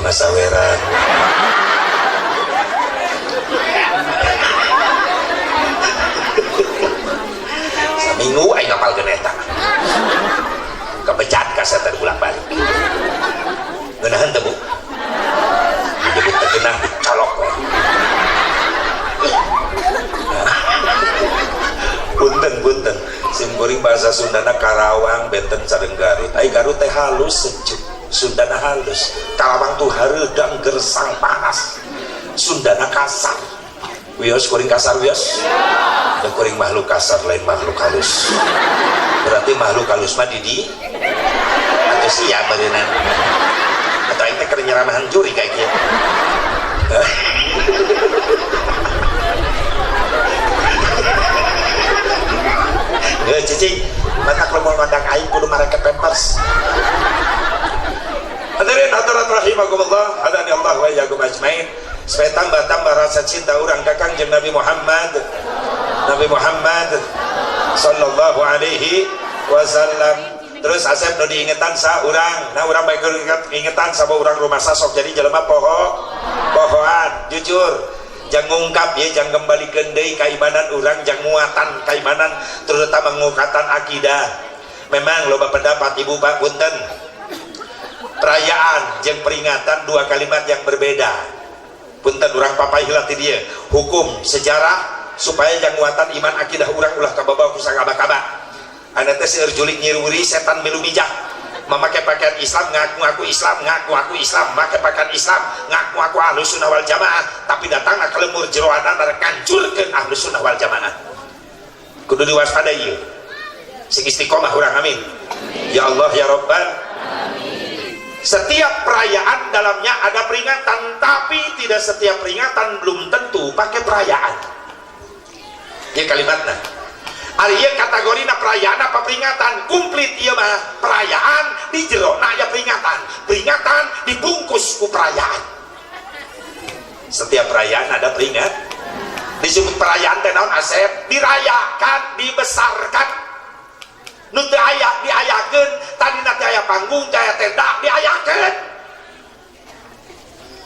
Terima saweran. seminggu aing ngapal geneta kebecat kasetan bolak-balik ngeunaheun teu Bu disebut tegenah dicolok we punten sim kuring bahasa Sundana Karawang benten sareng Garut ai Garut teh halus sejuk Sundana halus Karawang tuh hareudang gersang panas Sundana kasar wios kuring kasar wios dan kuring makhluk kasar lain makhluk halus berarti makhluk halus mah di atau siap berenang atau ini keur nyeramahan juri kayak gitu cicing mata kalau mau mandang aing kudu mareke pampers hadirin hadirat rahimakumullah hadani Allah wa iyyakum ajmain supaya tambah rasa cinta urang ka Kangjeng Nabi Muhammad sallallahu alaihi wasallam. Terus Asep nu diingetan sa urang nah urang bae ingetan sama urang rumah sasok jadi jelema pohoan jujur jang ngungkap ya jang kembalikeun deui kaimanan urang jang muatan kaimanan terutama ngungkatan akidah. Memang loba pendapat ibu pak punten perayaan jeung peringatan dua kalimat yang berbeda punten urang papaihlah ti dieu hukum sejarah supaya jang muatan iman akidah urang ulah kababaw ku sakaba-kaba ana teh seueur julik nyiruri setan milu mijak memakai pakaian Islam ngaku Islam pakai pakaian Islam ngaku Ahlus Sunnah wal Jamaah tapi datangna ka lemur jeroana rek ngancurkeun Ahlus Sunnah wal Jamaah kudu diwaspadai ieu sing istiqomah urang amin ya Allah ya Rabbal amin. Setiap perayaan dalamnya ada peringatan tapi tidak setiap peringatan belum tentu pakai perayaan ya kalimatna ari ieu kategorina perayaan apa peringatan komplit ieu mah perayaan di jero na aya peringatan dibungkus ku perayaan. Setiap perayaan ada peringat disebut perayaan teh naon Asep dirayakan dibesarkan nu teu aya diayakeun tadina teh aya panggung teh aya tenda diayakeun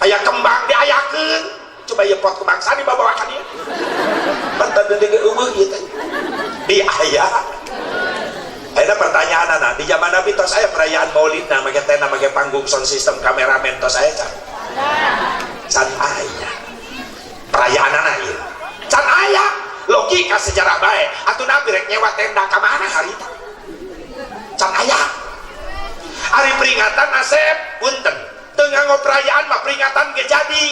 aya kembang diayakeun coba ieu pot kembang sa dibawakan ieu pantan dege eueuh ieu teh diayak. Ada pertanyaan anak di zaman Nabi tos saya perayaan Maulid na make tenda make panggung sound system kameramen tos saya can aya perayaan anak ieu can aya logika sejarah bae atuh Nabi rek nyewa tenda ka mana harita can aya ari peringatan Asep punten teu nganggo perayaan mah peringatan ge jadi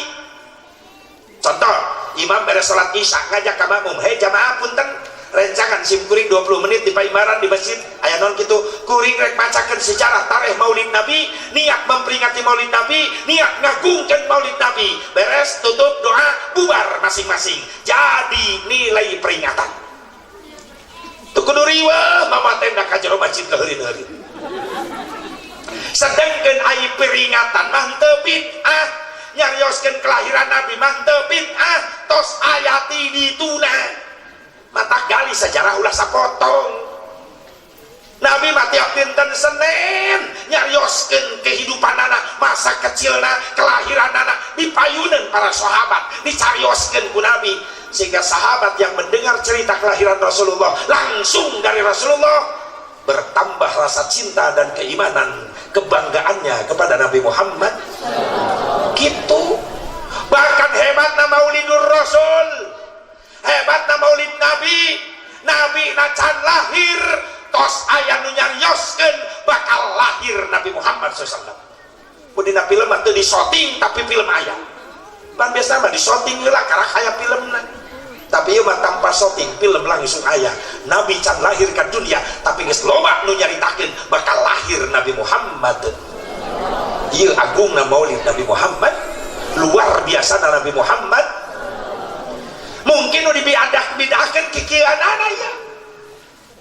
contoh imam beres salat isya ngajak ka makmum hei jamaah punten rencangan sim kuring 20 menit di paimaran di masjid aya naon kitu kuring rek macakeun sejarah tarikh Maulid Nabi niat memperingati Maulid Nabi niat ngagungkeun Maulid Nabi beres tutup doa bubar masing-masing jadi nilai peringatan teu kudu riweuh mama tenda ka jero masjid leureun-leureun sedengkeun ai peringatan mah teu bid'ah nyarioskeun kelahiran Nabi mah teu bid'ah tos ayati dituna mata gali sejarah ulah sapotong Nabi mah tiap dinten Senin nyarioskeun kehidupan anak masa kecilna kelahiran anak dipayuneun para sahabat dicarioskeun ku Nabi sehingga sahabat yang mendengar cerita kelahiran Rasulullah langsung dari Rasulullah bertambah rasa cinta dan keimanan kebanggaannya kepada Nabi Muhammad gitu. Bahkan hebatna Maulidur Rasul hebatna Maulid Nabi nacan lahir tos aya nu nyarioskeun bakal lahir Nabi Muhammad SAW. Budina film teu disoting tapi film aya pan biasa mah disoting heula karena aya filmna tapi ieu mah tanpa syuting film langsung aya Nabi can lahir ka dunia tapi geus loba nu nyaritakeun bakal lahir Nabi Muhammad. Ieu agungna Maulid Nabi Muhammad luar biasa Nabi Muhammad mungkin udah bidahkeun kikieuanana ya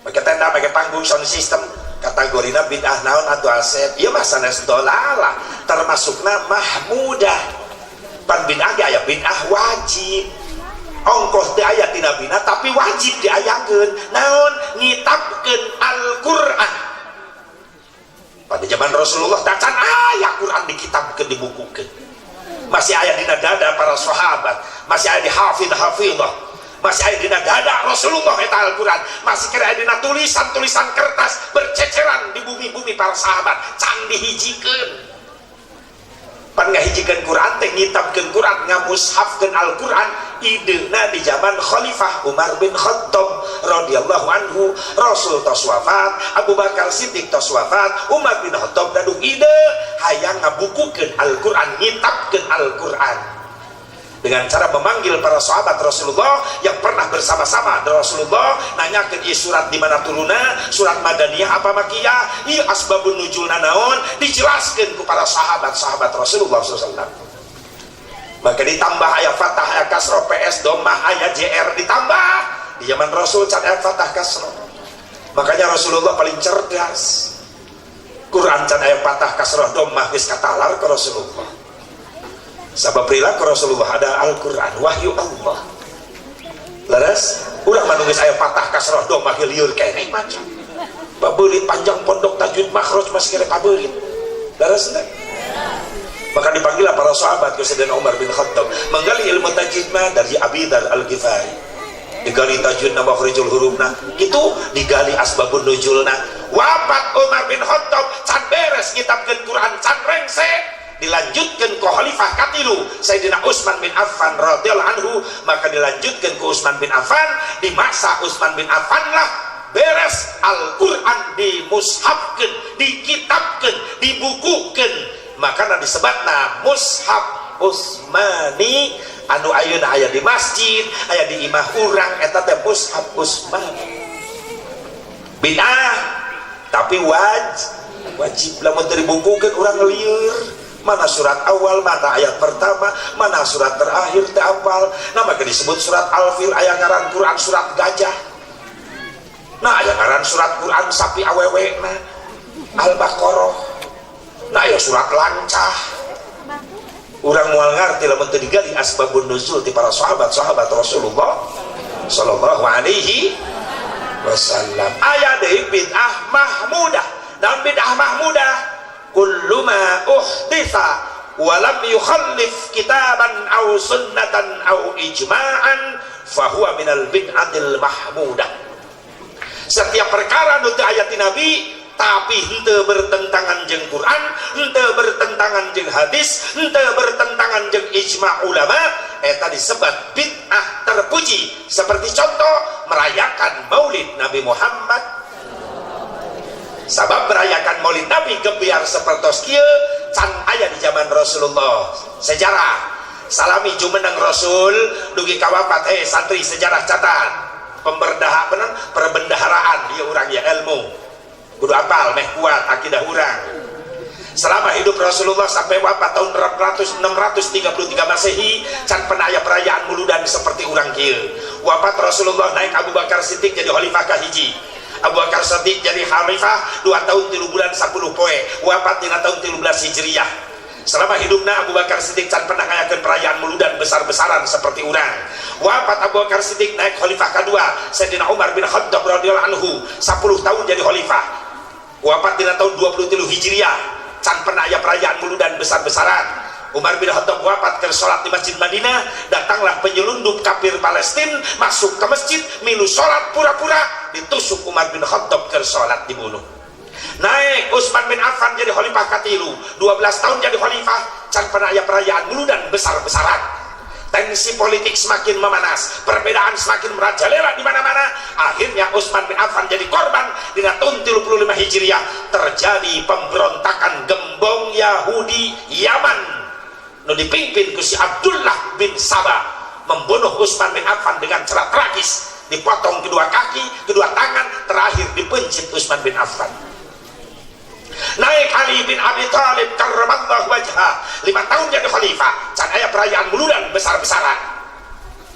make tenda make panggung sound system kategorina bid'ah naon atuh Asep ieu mah sanes dolalah termasukna mahmudah pan bid'ah ge aya bid'ah wajib ongkos teu aya ti nabina tapi wajib diayakeun naon ngitapkeun Al-Qur'an pada zaman Rasulullah tacan aya Quran dikitabkeun dibukukeun masih aya dina dada para sahabat masih aya di hafidhah masih ada dina dada Rasulullah eta Al-Quran, masih kira dina tulisan-tulisan kertas berceceran di bumi-bumi para sahabat, can dihijikeun. Pan ngahijikeun Quran teh ngitabkeun Quran, ngamushafkeun Al-Quran, idena di zaman Khalifah Umar bin Khattab radhiyallahu anhu. Rasul tos wafat, Abu Bakar Siddiq tos wafat, Umar bin Khattab daduh ide hayang ngabukukeun Al-Quran, ngitabkeun Al-Quran dengan cara memanggil para sahabat Rasulullah yang pernah bersama-sama dengan Rasulullah, nanyakeun ieu surat di mana turunna, surat Madaniyah apa Makkiyah, ieu asbabun nuzulna naon, dijelaskeun ku para sahabat-sahabat Rasulullah SAW. Maka ditambah ayat fathah, ayat kasroh, PS domah, ayat JR ditambah. Di zaman Rasul can ayat fathah kasroh. Makanya Rasulullah paling cerdas. Quran can ayat fathah kasroh domah geus katalar ke Rasulullah. Sabab perilaku Rasulullah ada Al-Quran, wahyu Allah. Laras, urang manungis ayat patah kasroh domah liur kene macam pabeurit panjang pondok tajwid makhraj masih kira pabeurit. Laras enggak? Maka dipanggillah para sahabat ke Sayyidina Umar bin Khattab menggali ilmu tajwid dari Abi Dzar Al-Ghifari, digali tajwidna makhrijul hurufna, itu digali asbabun nuzulna. Wafat Umar bin Khattab can beres kitabkeun Quran can rengse, dilanjutkan ke Khalifah katilu Sayyidina Utsman bin Affan radhiyallahu anhu. Maka dilanjutkan ke Utsman bin Affan, di masa Utsman bin Affan lah beres Al-Quran dimushafkeun, dikitabkeun, dibukukeun. Maka disebutna mushaf Utsmani anu ayeuna aya di masjid, aya di imah urang, eta teh mushaf Utsmani. Bid'ah tapi wajib lamun dibukukeun urang lieur. Mana surat awal, mana ayat pertama, mana surat terakhir teh apal. Nah maka disebut surat Al-Fil, aya ngaran Quran surat gajah. Nah aya ngaran surat Quran sapi awewe na Al-Baqarah. Nah aya surat lancah. Urang moal ngarti lamun teu digali asbabun nuzul ti para sahabat-sahabat Rasulullah sallallahu alaihi wasallam. Aya deui bid'ah mahmudah. Naon bid'ah mahmudah? Kullu ma uhditha wa lam yukhallif kitaban aw sunnatan aw ijma'an fahuwa minal bid'atil mahmudah. Setiap perkara nu teu aya ti Nabi tapi henteu bertentangan jeung Quran, henteu bertentangan jeung hadis, henteu bertentangan jeung ijma' ulama, eta disebut bid'ah terpuji. Seperti contoh merayakan Maulid Nabi Muhammad. Sabab merayakan Maulid Nabi gebiar sapertos kieu can aya di zaman Rasulullah. Sejarah salami jumeneng Rasul dugi ka wafat, santri sejarah catat perbendaharaan ieu urang ya ilmu kudu apal meh kuat akidah urang. Selama hidup Rasulullah sampai wafat tahun 633 Masehi can pernah aya perayaan muludan seperti urang kieu. Wafat Rasulullah naik Abu Bakar Siddiq jadi khalifah kahiji. Abu Bakar Siddiq jadi khalifah 2 tahun 3 bulan 10 poe, wafat dina tahun 13 Hijriah. Selama hidupna Abu Bakar Siddiq can pernah ngayakeun perayaan muludan besar-besaran seperti urang. Wafat Abu Bakar Siddiq naik khalifah kedua Sayyidina Umar bin Khattab radhiyallahu anhu 10 tahun jadi khalifah. Wafat dina tahun 23 Hijriah, can pernah aya perayaan muludan besar-besaran. Umar bin Khattab wafat ke sholat di Masjid Madinah, datanglah penyelundup kafir Palestina masuk ke masjid milu sholat pura-pura, ditusuk Umar bin Khattab ke sholat dibunuh. Naik Utsman bin Affan jadi khalifah katilu 12 tahun jadi khalifah, can pernah aya perayaan muludan besar-besaran. Tensi politik semakin memanas, perbedaan semakin merajalela di mana-mana. Akhirnya Utsman bin Affan jadi korban di tahun 35 Hijriah, terjadi pemberontakan gembong Yahudi Yaman nu dipimpin ku si Abdullah bin Sabah, membunuh Utsman bin Affan dengan cara tragis, dipotong kedua kaki, kedua tangan, terakhir dipencit Utsman bin Affan. Naik Ali bin Abi Thalib karramallahu wajhah 5 tahun jadi khalifah, can aya perayaan muludan besar-besaran.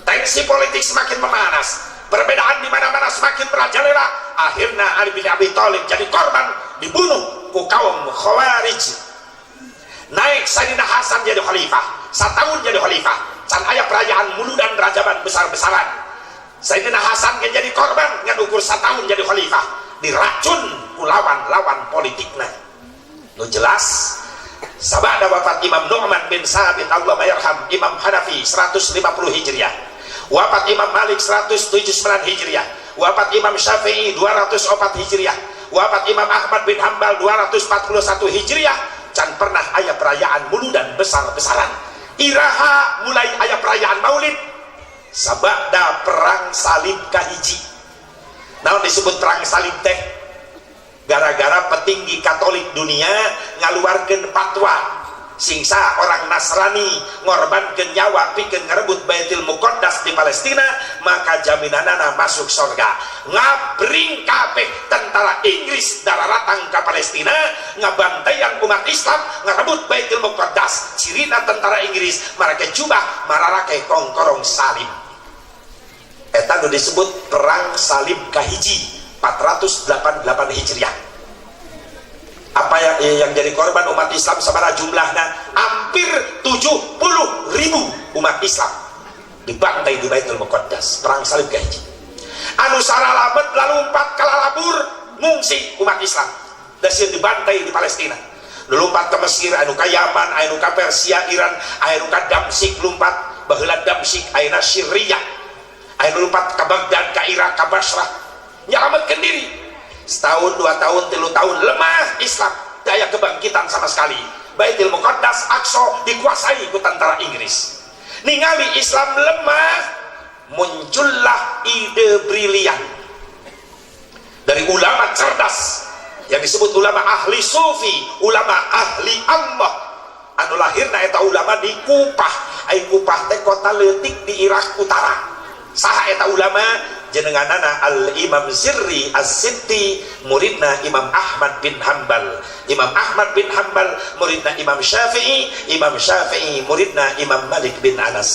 Tensi politik semakin memanas, perbedaan di mana-mana semakin merajalela. Akhirnya Ali bin Abi Thalib jadi korban, dibunuh ku kaum Khawarij. Naik Sayyidina Hasan jadi khalifah 1 tahun jadi khalifah, can aya perayaan muludan rajaban besar-besaran. Sayyidina Hasan kan jadi korban ngan ukur 1 tahun jadi khalifah, diracun ku lawan-lawan politikna. Nu jelas sabada wafat Imam Nu'man bin Sabit Allah mayarham Imam Hanafi 150 Hijriah. Wafat Imam Malik 179 Hijriah. Wafat Imam Syafi'i 204 Hijriah. Wafat Imam Ahmad bin Hambal 241 Hijriah. Can pernah aya perayaan muludan besar-besaran. Iraha mulai aya perayaan Maulid sabada perang salib kahiji. Naon disebut perang salib teh? Gara-gara petinggi Katolik dunia ngaluarkeun fatwa singsa orang Nasrani ngorbankeun nyawa pikeun ngarebut Baitul Muqaddas di Palestina, maka jaminanana masuk surga. Ngabring kabeh tentara Inggris dararatang ka Palestina ngabantaian umat Islam ngarebut Baitul Muqaddas. Cirina tentara Inggris marake jubah mararake kongkorong salib. Eta nu disebut perang salib kahiji 488 Hijriah. Apa yang jadi korban umat Islam sabaraha jumlahnya? Hampir 70.000 umat Islam dibantai di Baitul Muqaddas, perang salib kahiji. Anu saralamet lalu 4 kalalabur ngungsi umat Islam dasieun dibantai di Palestina. Lompat ke Mesir, anu ka Yaman, anu ka Persia, Iran, anu ka Damsyik, lompat baheula Damsyik ayeuna Syria, anu lompat ka Baghdad, ka Irak, ka Basrah, nyelametkeun diri. Setahun, 2 tahun, 3 tahun lemah Islam, daya kebangkitan sama sekali. Baitul Muqaddas Aqsa dikuasai ku tentara Inggris. Ningali Islam lemah, muncullah ide brilian dari ulama cerdas yang disebut ulama ahli sufi, ulama ahli Allah. Anu lahirna eta ulama di Kupah. Ai Kupah teh kota leutik di Irak Utara. Saha eta ulama? Jenenganana Al-Imam Zirri As-Sinti, muridna Imam Ahmad bin Hambal. Imam Ahmad bin Hambal muridna Imam Syafi'i. Imam Syafi'i muridna Imam Malik bin Anas.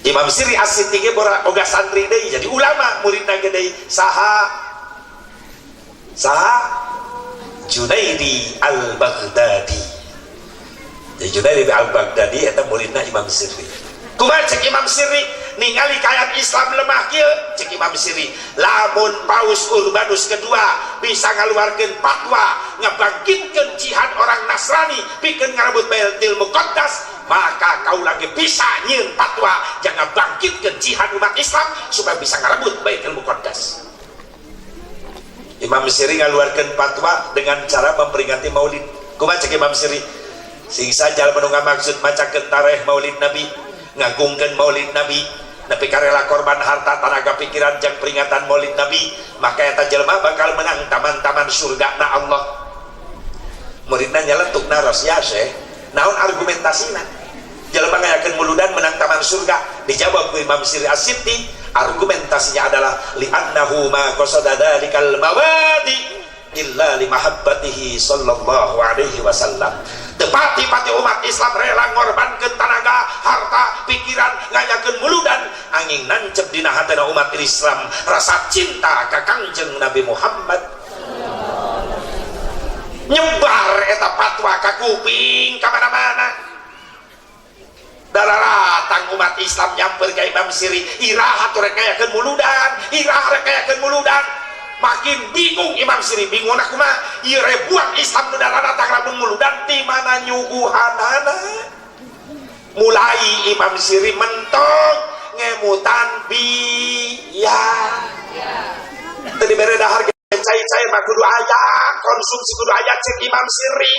Imam Zirri As-Sinti ge boga santri deui jadi ulama, muridna ge deui saha Junaidi Al-Baghdadi. Jadi Junaidi Al-Baghdadi eta muridna Imam Zirri. Kumaha cek Imam Zirri ningali kayat Islam lemah kieu, cek Imam Zirri, lamun Paus Urbanus kedua bisa ngaluarkeun fatwa ngabangkitkeun jihad orang Nasrani pikeun ngarebut Baitul Muqaddas, maka kaula ge bisa nyieun fatwa jangan bangkitkeun jihad umat Islam supaya bisa ngarebut Baitul Muqaddas. Imam Zirri ngaluarkeun fatwa dengan cara memperingati Maulid. Kumaha cek Imam Zirri? Sing sajal menunggu maksud macakeun tarikh Maulid Nabi, ngagungkeun Maulid Nabi, nepi karela korban harta, tenaga, pikiran jang peringatan Maulid Nabi, maka eta jelema bakal menang taman-taman surga na Allah. Muridna nyeletuk naros ya Syekh, naon argumentasina? Jelema ngayakeun muludan menang taman surga. Dijawab ku Imam Zirri As-Sinti, argumentasinya adalah li'annahu ma qasada dzalikal mawadi illa limahabbatihi sallallahu alaihi wasallam. Tepati-pati umat Islam rela ngorbankeun tanaga, harta, pikiran, ngayakeun muludan angin nancep dina hatena umat Islam rasa cinta ka Kangjeng Nabi Muhammad. Nyebar eta fatwa ka kuping ka mana-mana. Dararatang umat Islam nyamper ka Imam Zirri, iraha tu rek ngayakeun muludan, iraha rek ngayakeun muludan. Makin bingung Imam Zirri, bingung aku mah ieu ribuan Islam nu datang lamun muludan ti mana nyuguhanana. Mulai Imam Zirri mentok ngemutan biaya. Tadi bere dahar cai-cai mah kudu aya, konsumsi kudu aya cek Imam Zirri.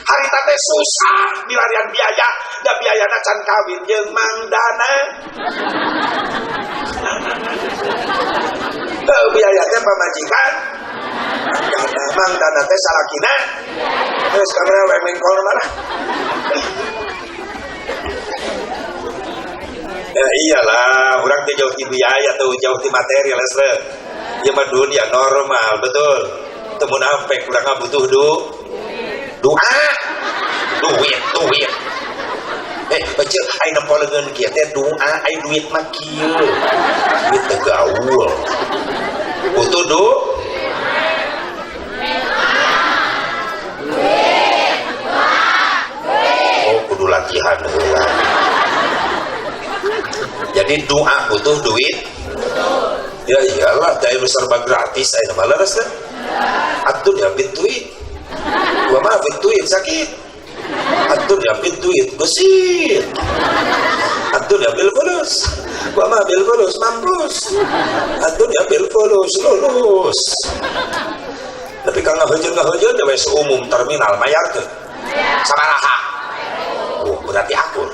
Harita teh susah milarian biaya, da biayana can kawin jeung Mang Dana. Biaya teh pamajikan Mang Dana teh salakina terus kamera wemengkol mana ya iyalah orang teh jauh di biaya tuh jauh di materi lesre ya mah dunia normal betul temu nampek kurang butuh doa duit baca ai nempoleun kieu teh doa ai duit mah kieu duit teh gaul butuh kudu latihan heula. Jadi doa butuh duit. Ya iyalah daya serba gratis aya mah leres teh. Atuh diambil duit. Gua mah duit sakit. Atur diambil duit gesit Aduh ya bil fulus, gua mah bil fulus mampus. Aduh ya bil fulus lulus. Tapi kalau nggak hujan umum terminal mayar ke sabaraha. Oh berarti akur.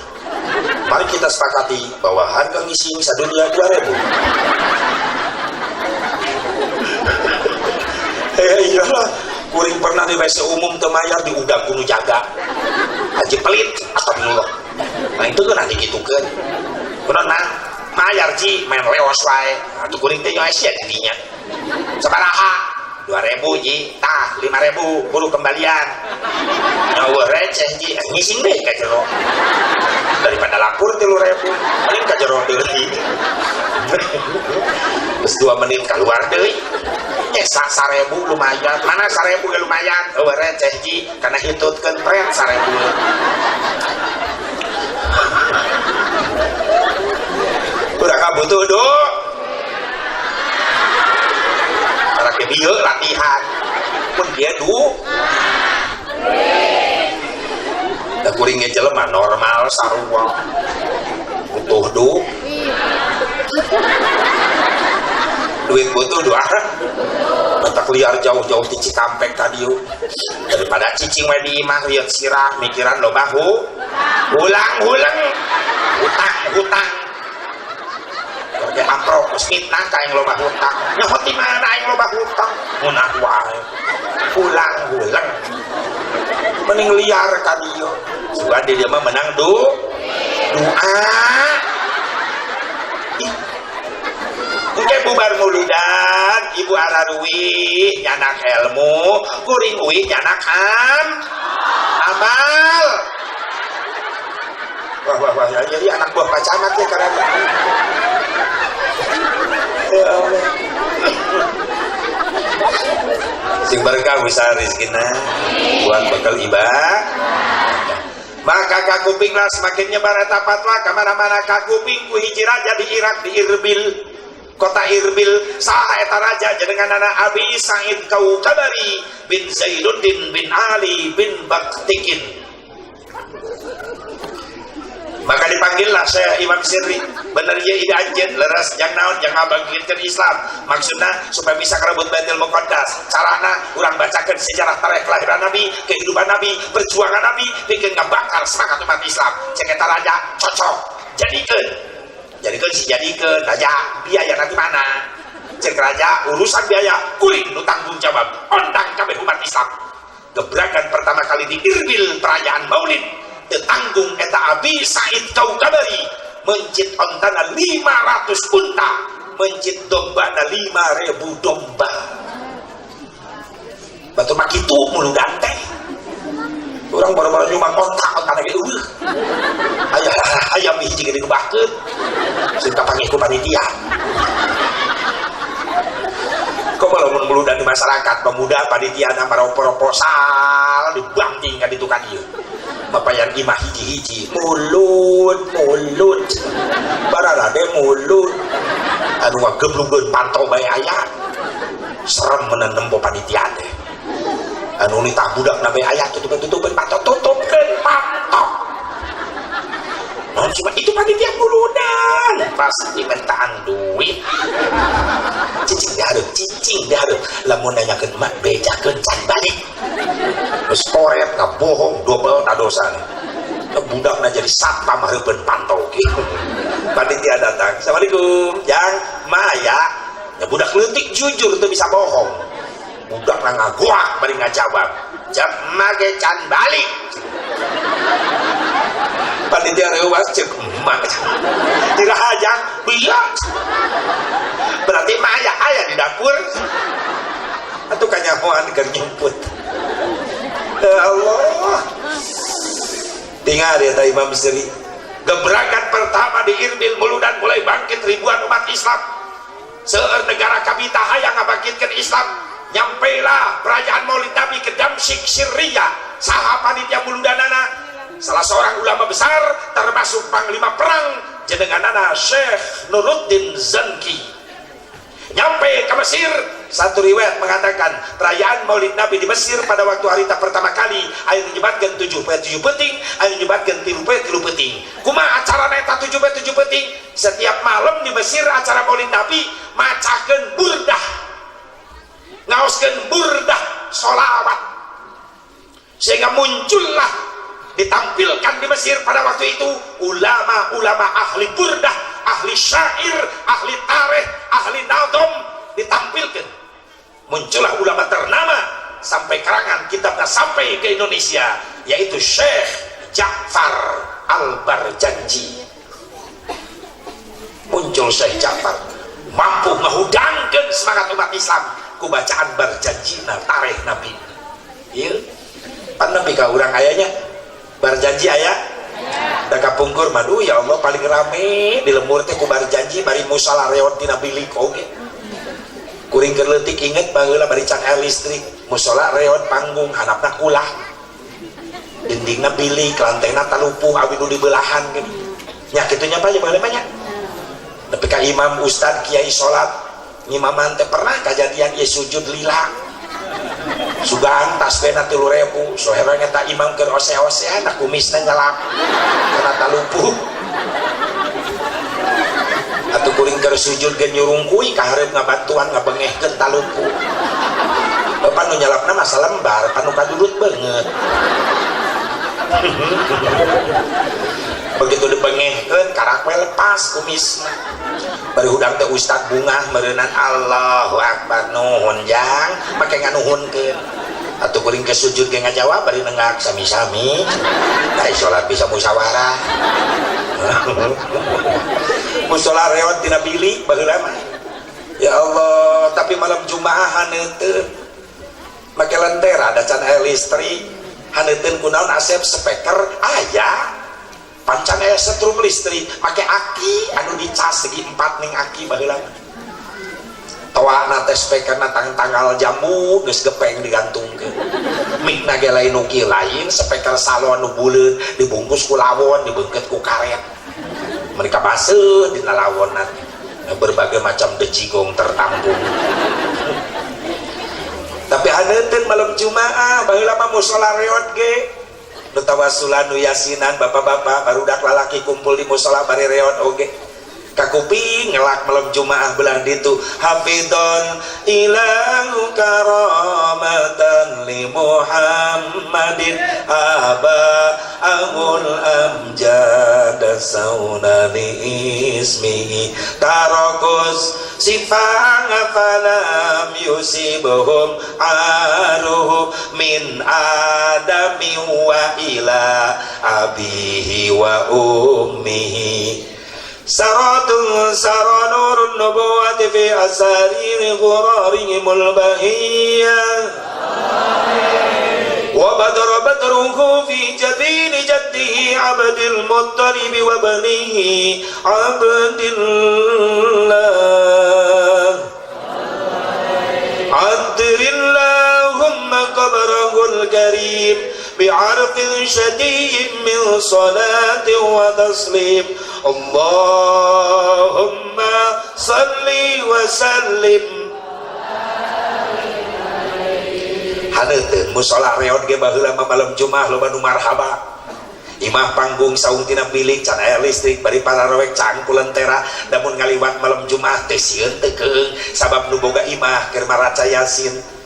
Mari kita sepakati bahwa harga ngisi sadunia 2.000. Iyalah, kuring pernah di WC umum temayar di udang kuno jaga. Haji pelit atau dulu. Nah itu kan nanti gitu kan. Kunon mah mayar ji main leos wae. Atuh kuring teh nyoes ya didinya. Sabaraha? 2.000 ji, tah 5.000 buru kembalian. Nyawa receh ji, ngising deh ka jero. Daripada lapor 3.000, paling ka jero deui. Terus 2 menit keluar deui. Esa 1.000 lumayan, mana 1.000 ya lumayan. Eueuh receh ji, kana hitutkeun pret 1.000. Urang butuh do. Para ke bieu latihan. Mun dia du. Da kuring ge jelema normal sarua. Butuh du. Duit butuh doa. Batak liar jauh-jauh di Cikampek tadi yuk. Daripada cicing we di imah liat sirah mikiran lo bahu. Ulang-ulang. Hutang. Kerja amprok mitnah ka yang lo bahu hutang. Nyahot di mana yang lo bahu hutang? Munah wae. Ulang-ulang. Mending liar tadi yuk. Sugan dia mah menang doa. Oke bubar muludan, ibu araruwi nyanak ilmu, kuring uwi nyanak amal. Wah, jadi anak buah pacamat ya karena. Ya Allah. Sing berkah bisa rezekina buat bekal ibadah. Maka kakupinglah semakin nyebar eta fatwa kemana-mana kakuping ku hiji raja di Irak di Irbil. Kota Irbil saha eta raja jenengan anak Abi Sa'id Kaukabari bin Zainuddin bin Ali bin Baktikin. Maka dipanggillah Syekh Imam Sirri. Bener ya ide anjeun leres jang naon jang ngabagikeun Islam. Maksudna supaya bisa kerebut Baitul Muqaddas. Carana urang bacakeun sejarah tarikh kelahiran Nabi, kehidupan Nabi, perjuangan Nabi, bikin ngabakar semangat umat Islam. Cek eta raja cocok. Jadikeun raja biaya nanti mana? Cek raja urusan biaya kuring nu tanggung jawab ondang kabeh umat Islam. Gebrakan pertama kali di Irbil perayaan Maulid tetanggung eta Abi Sa'id Kaukabari mencit ontana 500 unta, mencit dombana 5.000 domba. Batu makitu mulu ganteng. Orang baru-baru nyuma kontak ontana ge eueuh. Aya hiji gede ngebahkeun. Sing kapanggih ku panitia. Kok lamun muludan di masyarakat pemuda panitia para proposal dibanting ka ditu kan ieu. Mapayan imah hiji-hiji mulut bararade mulut anu ngageblungkeun pantau bae aya serem meunang nempo panitia teh anu nitah budak na bae aya tutupkeun pantau tutupkeun pantau non cuma itu panitia muludan pasti mentaan duit cicing dihareup lamun nanyakeun mak bejakeun can balik geus koret ngabohong double tadosana budakna jadi satpam hareupeun pantau kieu panitia datang assalamualaikum jang maya ya budak leutik jujur teu bisa bohong budakna ngagoak bari ngajawab jang mage can balik panitia reuwas cek emak dirahajang biak berarti maya aya di dapur atuh kanyahoan keur nyumput. Ya Allah. Tinggal ya Imam Sirri. Gebrakan pertama di Irbil muludan mulai bangkit ribuan umat Islam. Seueur negara kabita hayang ngabangkitkeun Islam. Nyampailah perayaan Maulid Nabi ke Damsyik Syria. Saha panitia muludanana salah seorang ulama besar termasuk panglima perang jenenganana Syekh Nuruddin Zanki. Nyampe ke Mesir Satu riwayat mengatakan perayaan Maulid Nabi di Mesir pada waktu harita pertama kali aya nyebatkeun 7 penting, aya nyebatkeun 3 penting. Kumaha acarana eta 7 penting? Setiap malam di Mesir acara Maulid Nabi macakeun burdah. Ngaoskeun burdah sholawat. Sehingga muncullah ditampilkan di Mesir pada waktu itu ulama-ulama ahli burdah, ahli syair, ahli tarikh, ahli nadom ditampilkan. Muncullah ulama ternama sampai karangan kitabnya sampai ke Indonesia, yaitu Syekh Ja'far Al-Barjanji. Muncul Syekh Ja'far mampu menghudangkan semangat umat Islam ku bacaan Barjanji na tarikh Nabi. Ieu pan nepi ka urang ayanya Barjanji aya da kapungkur madu ya Allah paling rame di lembur teh ku Barjanji bari musala reot dina bilik oge. Kuring keur leutik inget baheula bari can air listrik musala reot panggung handapna kulah dindingna bilik lantena talupuh abi nu dibelahan gini nya kitu nya bae baheula mah nya nepi ka imam ustad kiai salat ngimaman teh pernah kejadian ieu sujud lila sugaan tasbihna 3.000 sohera nyata imam keur ose-osean da kumisna nyelap kana talupuh atuh kuring keur sujud ge nyurungkuy ka hareup ngabantuan ngabengehkeun talupu. Bapak nu nyalapna mah salembar, panu kadudut beungeut. Begitu dibengehkeun karak we lepas kumisna. Bari hudang teh ustad bungah meureunan Allahu Akbar nuhun jang make nganuhunkeun. Atuh kuring ke sujud ge ngajawab bari nenggak sami-sami. Kai salat bisa musyawarah. Musola reot tina bilik baheula mah. Ya Allah, tapi malam Jumaah haneuteun. Make lentera da can aya listrik. Haneuteun kunaon asep speaker aya. Pancan aya setrum listrik, make aki anu dicas segi 4 ning aki baheula mah. Toana teh speakerna tanggal jambu geus gepeng digantungkeun. Mikna ge lain nu kieu lain, speaker salon nu buleud dibungkus ku lawon, dibeungkeut ku karet. Mereka baseuh dina lawonan berbagai macam dejigong tertampung. Tapi haneuteun malam Jumaah baheula mah mushola reot ge nu tawassulan nu yasinan bapak-bapak barudak lalaki kumpul di mushola bari reot oge kakuping ngelak malam Jumaah belah ditu hafidon ilahu karamatan li Muhammadin aba amul amjad saunani ismihi tarokus sifang falam yusibuhum aruhu min adami wa ila abihi wa ummihi saratun saranurun nubuwati fi asarir ghurarihimul bahiyah wa badra badruhu fi jabin jaddihi abdil muttalib wa banihi abdillah adrillahumma qabrahul karim بعرق شديد من صلاة وتسليم اللهم صل وسلم. Haneuteun mushola reot ge baheula mah malam Jumaah loba nu marhaba. Imah panggung saung tina bilik can aya listrik bari pararoek cangkul lentera damun ngaliwat malam Jumaah teh sieun teu keung sabab nu boga imah keur maraca Yasin.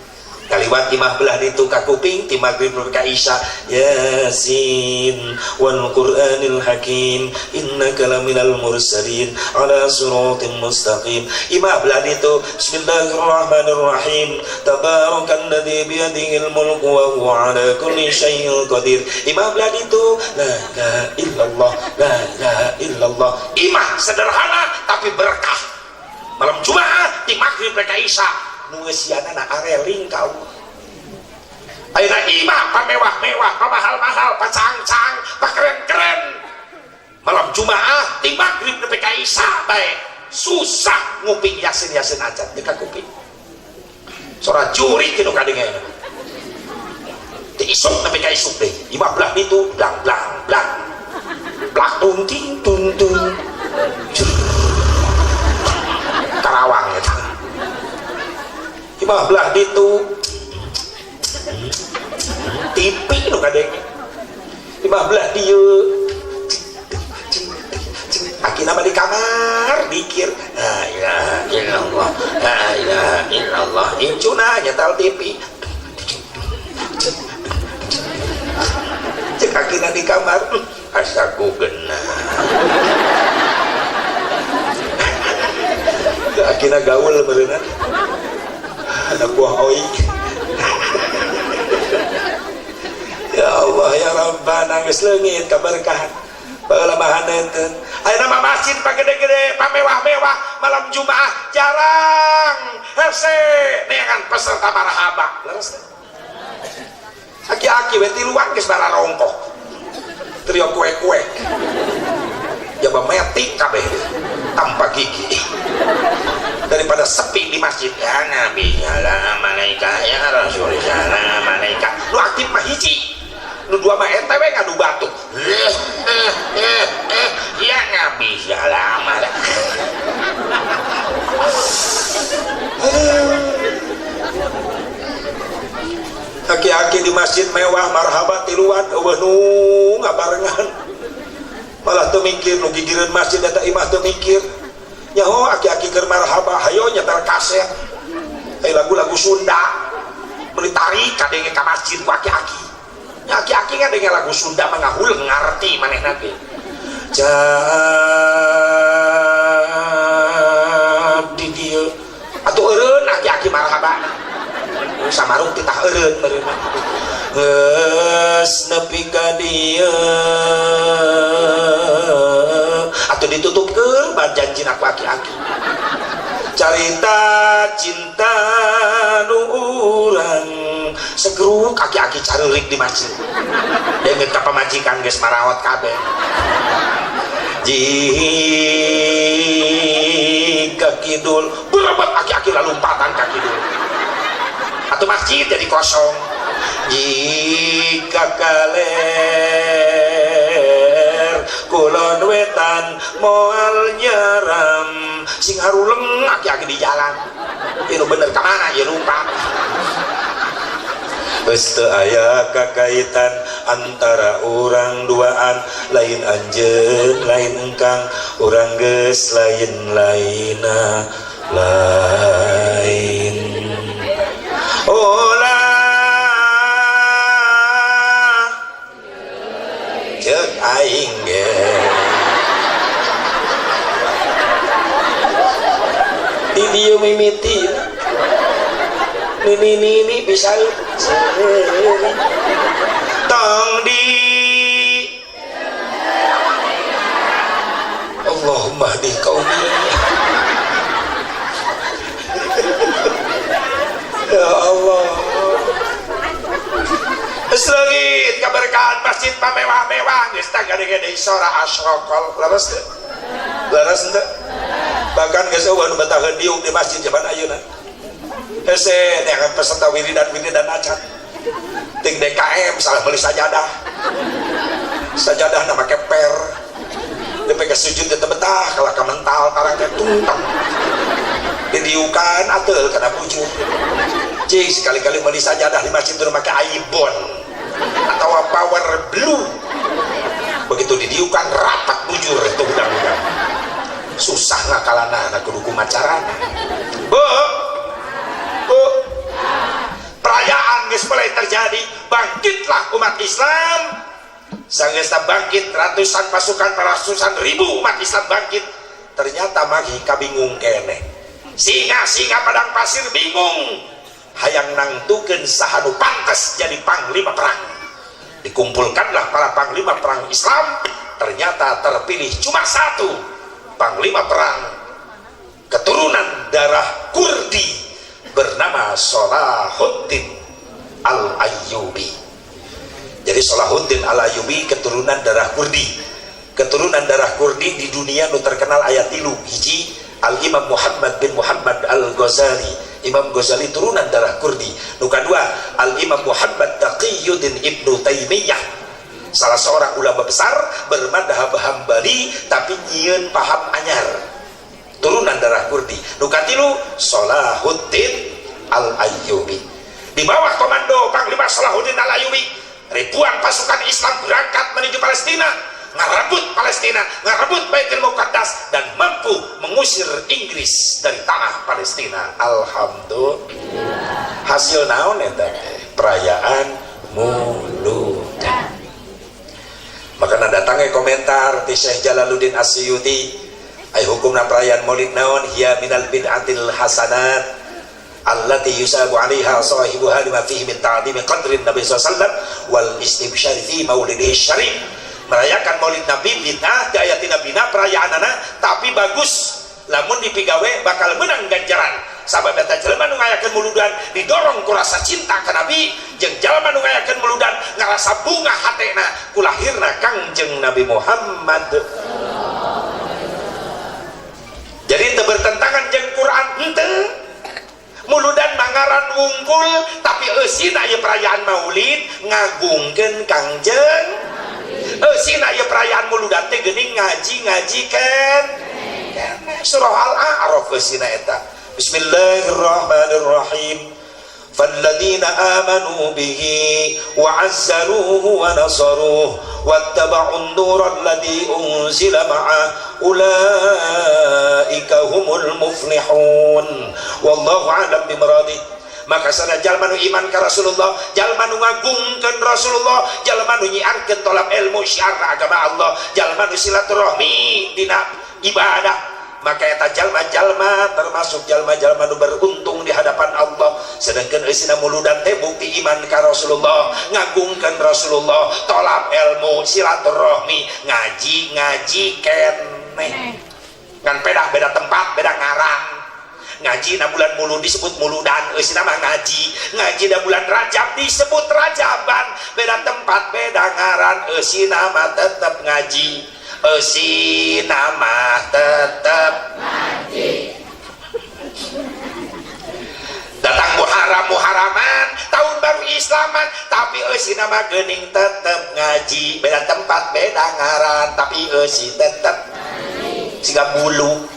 Kaliwat imah belah ditu ka kuping ti maghrib ka isya Yasin wal Qur'anil Hakim innaka laminal mursalin ala siratin mustaqim. Imah belah ditu bismillahirrahmanirrahim tabarakalladzi biyadihil mulku wa huwa ala kulli syai'in qadir. Imah belah ditu la ilaha illallah la ilaha illallah. Imah sederhana tapi berkah. Malam Jumaah ti maghrib ka isya nuesiana areling kau ayeuna imah pamewah-mewah pamahal-mahal pacang-cang pakeren-keren malam Jumaah ti maghrib nepi ka isya bae susah nguping yasin-yasin aja teu kakuping sora juri kitu kadengeuna ti isuk nepi ka isuk deui imah belah ditu blang blang blang blak tung ting tung tung karawang eta imah belah ditu tipi nu kadek imah belah dieu akina mah di kamar dikir la ilaha illallah la ilaha illallah incuna nyetel tipi cek akina di kamar asaku genah akina gaul berenang anak buah oi ya Allah ya Rabbana geus leungit kaberkahan pelemahan enten aya nama masjid pagede-gede pamewah-mewah malam Jumaah jarang hese neangan peserta marhaba leres aki-aki we tiluan geus bararongkok trio kue-kue jaba metik kabeh tanpa gigi daripada sepi di masjid ya Nabi salam alaika ya Rasul salam alaika lu aktif mah hiji lu dua mah ente we ngadu batuk ya Nabi salam alaika aki-aki di masjid mewah marhabat tiluan eueuh nu ngabarengan malah teu mikir nu gigireun masjid eta imah teu mikir nyaho aki-aki keur marhaba hayo nyetel kaset lagu-lagu Sunda meuli tarik kadenge ka masjid ku aki-aki nya aki-aki ngadenge lagu Sunda mah ngahul ngarti manehna ge jadi dieu atuh eureun aki-aki marhaba samarung titah eureun meureun geus nepi ka dieu atau ditutupkeun bad janjina ku aki-aki carita cinta nu urang segeruk aki-aki careurik di masjid deungeut ka pamajikan geus marawat kabeh jika kidul berebet aki-aki lalumpatan ka kidul atau masjid jadi kosong jika kaler kulon wetan moal nyeram sing haruleng aki-aki di jalan itu bener kemana ya lupa geus teu aya kakaitan antara urang duaan lain anjeun lain engkang urang geus lain-laina lain ceuk aing ge di dieu mimiti nini bisa tong di Allahumma di qaumi ya Allah selangit keberkahan masjid pamewah-mewah geus tah gede-gede isora asyraqal leres teu leres teu bahkan geus eueuh nu betaheun diuk di masjid zaman ayeuna hese neangan peserta wiridan acan ting DKM salah beli sajadah na make per DPK sujud teu betah kalau ka mental tarang teh tungtang didiukan ateul kana bujur cing sekali-kali beli sajadah di masjid teu make aibon atau power blue begitu didiukan rapat bujur itu udang-udang susah ngakalana na kudu kumacarana bu perayaan geus mulai terjadi bangkitlah umat Islam sanggeus bangkit ratusan pasukan ratusan ribu umat Islam bangkit ternyata magi kabingung keneh singa padang pasir bingung hayang nangtukeun saha nu pantes jadi panglima perang dikumpulkanlah para panglima perang Islam ternyata terpilih cuma satu panglima perang keturunan darah Kurdi bernama Salahuddin Al-Ayyubi. Jadi Salahuddin Al-Ayyubi keturunan darah Kurdi. Keturunan darah Kurdi di dunia nu terkenal aya 3 hiji Al-Imam Muhammad bin Muhammad Al-Ghazali. Imam Ghazali turunan darah Kurdi. Nu kadua Al-Imam Muhammad Taqiyuddin Ibnu Taimiyah. Salah seorang ulama besar bermadhab Hambali tapi nyieun paham anyar. Turunan darah Kurdi. Nu katilu Salahuddin Al-Ayyubi. Di bawah komando Panglima Salahuddin Al-Ayyubi, ribuan pasukan Islam berangkat menuju Palestina, ngarebut Palestina, ngarebut Baitul Muqaddas, dan mampu mengusir Inggris dari tanah Palestina. Alhamdulillah. Hasil naon eta? Perayaan Muludan. Maka datangnya komentar di Syekh Jalaluddin Asyuyuti, ay hukumna perayaan Maulid naon? Hiya minal bid'atil hasanat allati yusabu 'alaiha sahibuha lima fihi min ta'dhimi qadrin Nabi sallallahu alaihi wasallam wal istibsyar fi maulidihi syarif. Merayakan Maulid Nabi bid'ah di ayat nabina perayaanana, tapi bagus lamun dipigawe bakal menang ganjaran. Sabab eta jelema nu ngayakeun muludan didorong ku rasa cinta ka Nabi, jeung jalma nu ngayakeun muludan ngarasa bunga hatena ku lahirna Kangjeng Nabi Muhammad. Jadi teu bertentangan jeung Quran henteu. Muludan mangaran wungkul tapi eusina ieu perayaan Maulid ngagungkeun Kangjeng. Eusina ieu perayaan muludan teh geuning ngaji kan. Surah Al-A'raf eusina eta. Bismillahirrahmanirrahim. Falladzina amanu bihi wa 'azzaruhu wa nasaruhu wattaba'un nural ladzi unzila ma'ah ulaika humul muflihun wallahu a'lam bimuradih. Maka sana jalma nu iman ka Rasulullah, jalma nu ngagungkeun Rasulullah, jalma nu nyiarkeun tolab ilmu syiar agama Allah, jalma nu silaturahmi dina ibadah, maka eta jalma-jalma termasuk jalma-jalma nu beruntung di hadapan Allah. Sedangkan eusina muludan teh bukti iman ka Rasulullah, ngagungkeun Rasulullah, tolab ilmu, silaturahmi, ngaji keneh. Ngan pedah beda tempat, beda ngarang. Ngaji na bulan mulud disebut muludan, eusina mah ngaji na bulan Rajab disebut Rajaban, beda tempat, beda ngaran, eusina mah tetep ngaji. Eusina mah tetep ngaji. Datang Muharaman tahun baru Islaman, tapi eusina mah geuning tetep ngaji, beda tempat, beda ngaran, tapi eusi tetep ngaji. Siga bulu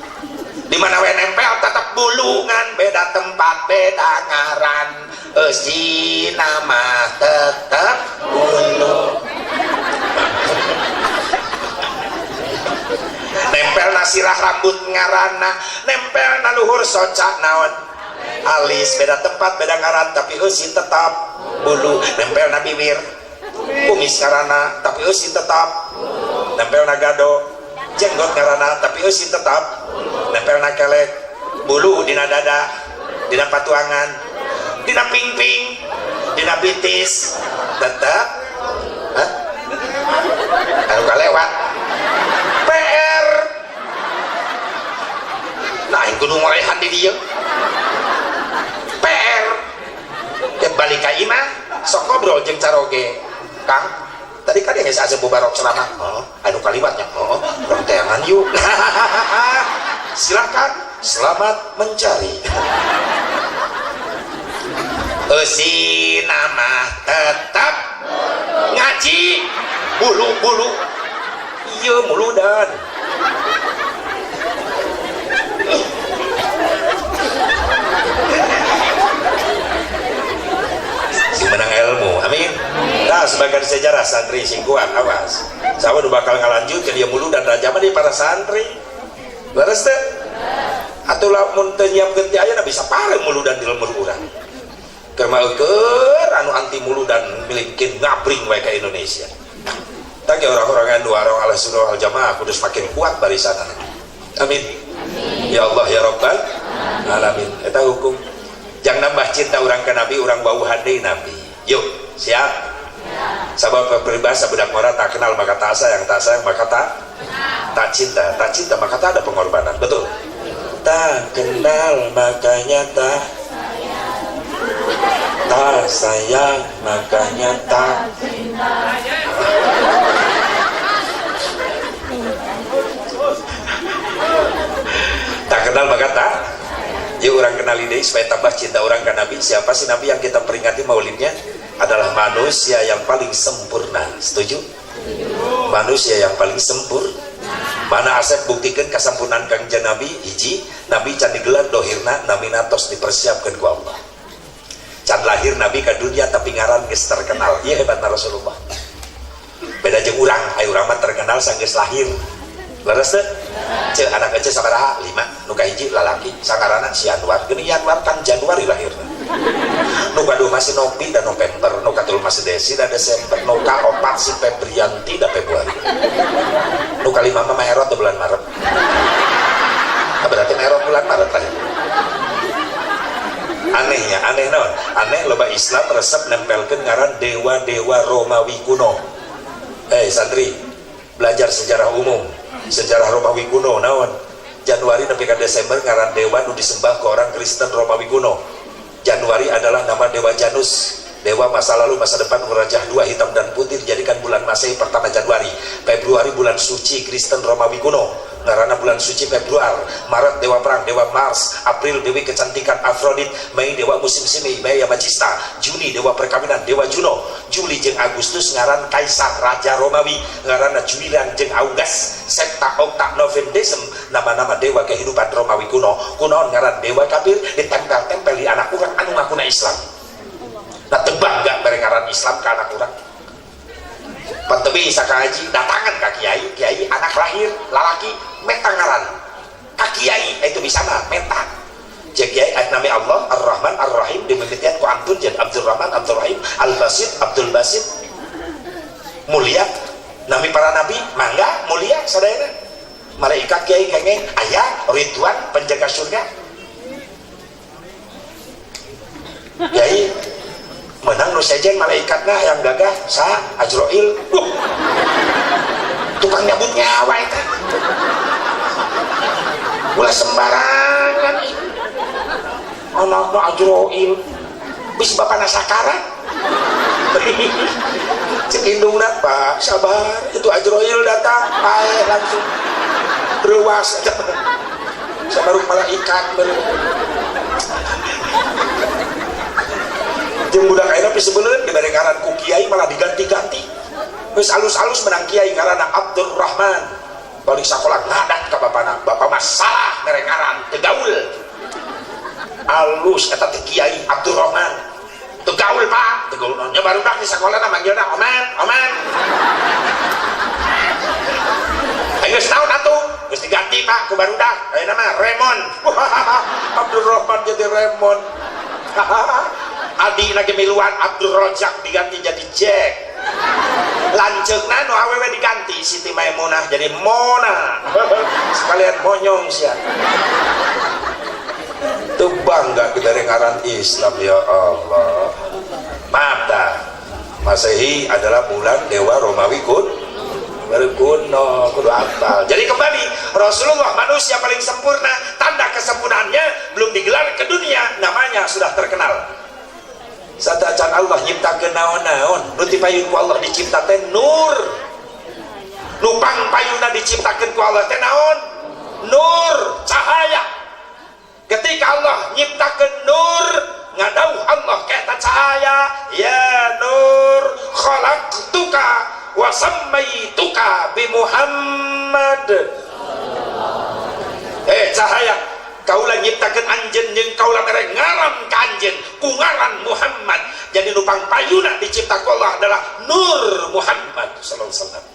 di mana we nempel tetap bulungan, beda tempat, beda ngaran, eusina mah tetep bulu. Nempel nasirah rambut ngaranna, nempel na luhur soca naon alis, beda tempat, beda ngaran, tapi eusi tetap bulu. Nempel na bibir kumis ngaranna, tapi eusi tetap. Nempel na gado jenggot ngaranna, tapi eusi tetap. Nempel na kelek bulu dina dada, dina patuangan, dina pingping, dina bitis, tetap. Hah? Anu kalewat PR. Nah, yang kudu ngorehan di dia PR ke balik ka imah sok ngobrol jeung caroge. Kang, tadi kan yang asa bubarok ceramah. Anu kalimatnya urang teangan yuk. Silakan, selamat mencari. Eusina mah tetap ngaji, bulu-bulu ieu muludan. Si menang ilmu, amin. Nah, sebagian sejarah santri sing kuat, awas. Sawa nu bakal ngalanjut ke dia muludan raja mah di para santri. Leres teh? Atuh lamun teu nyiapkeun ti ayeuna bisa pareng muludan di lembur urang. Keur maeukeun anu anti muludan milikeun ngabring wae ka Indonesia. Tak ya orang-orang anu warung Ahlussunnah wal Jamaah kudu semakin kuat barisan. Amin. Ya Allah ya Rabbal alamin. Eta hukum. Jangan nambah cinta orang ke Nabi, orang bau hadi Nabi. Yuk, siap? Sabab peribahasa budak mora tak kenal maka tak sayang, tak sayang maka tak cinta, tak cinta maka tak ada pengorbanan. Betul? Tak kenal makanya tak sayang makanya tak cinta. Tak kenal maka tak. Yuk orang kenal ini supaya tambah cinta orang ke Nabi. Siapa sih Nabi yang kita peringati maulidnya? Adalah manusia yang paling sempurna. Setuju? Manusia yang paling sempurna. Mana Asep buktikan kesempurnaan Kangjeng Nabi hiji, Nabi can digelar dohirna naminatos dipersiapkan ku Allah. can lahir Nabi ke dunia tapi ngaran geus terkenal. Ieu hebatna Rasulullah. Beda jeung urang, aya urang mah terkenal sanggeus lahir. Leres teu? Ceu anak kecil sabaraha? 5. Nu kahiji lalaki, sangaranna si Anwar. Geuning Anwar kan Januari lahirna. Nu kaduh masih Nopi dan November, nu katul masih Desi dan Desember, nu kaopat si Febrianti dan Februari. Nu kalima mah Maret bulan Maret. Berarti Maret bulan Maret lah. Anehnya, aneh naon? Aneh loba Islam resep nempelkeun ngaran dewa-dewa Romawi kuno. Santri, belajar sejarah umum, sejarah Romawi kuno naon? Januari nepi ka Desember ngaran dewa nu disembah ke orang Kristen Romawi kuno. Januari adalah nama dewa Janus, dewa masa lalu masa depan merajah dua hitam dan putih, dijadikan bulan Masehi pertama Januari. Februari bulan suci Kristen Romawi kuno, ngaranna bulan suci Februari. Maret dewa perang dewa Mars, April dewi kecantikan Afrodit, Mei dewa musim semi Maya Magista, Juni dewa perkawinan dewa Juno, Juli jeung Agustus ngaran kaisar raja Romawi, ngaranna Julian jeung August, Septa Okta November Desem nama-nama dewa kehidupan Romawi kuno. Kunaon ngaran dewa kafir ditempel-tempel di anak urang anu ngakuna Islam. Nah tebang gak berengaran Islam ke anak orang pantebi sakahaji datangan ke kiai, kiai anak lahir lalaki meta ngaran ke kiai itu bisa mah meta cek kiai nami Allah Ar-Rahman Ar-Rahim dimimitian ku antun jadi Abdul Rahman Abdul Rahim Al-Basit Abdul Basit mulia nami para nabi mangga mulia sadayana malaikat kiai kengeng ayah Ridwan penjaga surga kiai menang nu sejen malaikatna yang gagah sa Ajroil tukang nyabut nyawa itu ulah sembarangan anakna Ajroil bis bapana sakarat cek indungna Pak sabar itu Ajroil datang ae langsung rewas sabaruk malaikat jeung budak ayeuna pi sebeuleun dibere ngaran ku kiai malah diganti-ganti. Geus alus-alus menang kiai ngaranna Abdul Rahman. Balik sakola ngadat ka bapana. Bapa mah salah mere ngaran teu gaul. Alus eta teh kiai Abdul Rahman. Teu gaul Pak, teu gaul. Nya barudak di sakolana manggilna Oman, Oman. Geus naon atuh? Geus diganti Pak ku barudak. Ayeuna mah Remon. Abdul Rahman jadi Remon. Adi lagi miluan Abdul Rojak diganti jadi Jack. Lanceukna nu awewe diganti Siti Maimunah jadi Mona. Sekalian monyong sia. Tuh bangga kita ngaran Islam ya Allah. Mata Masehi adalah bulan dewa Romawi kuno kudu apal. Jadi kembali Rasulullah manusia paling sempurna, tanda kesempurnaannya belum digelar ke dunia, namanya sudah terkenal. Sadacan Allah nyiptakeun naon-naon, nu ti payun ku Allah dicipta teh nur. Nu pang-payuna diciptakeun ku Allah teh naon? Nur, cahaya. Ketika Allah nyiptakeun nur, ngadauh Allah kaeta cahaya, ya nur khalaqtuka wa sammaituka bi Muhammad. Cahaya kaulah nyiptakeun anjeun jeung kaulah mere ngaran ka anjeun ku ngaran Muhammad. Jadi nupang payuna diciptakeun Allah adalah Nur Muhammad sallallahu alaihi wasallam.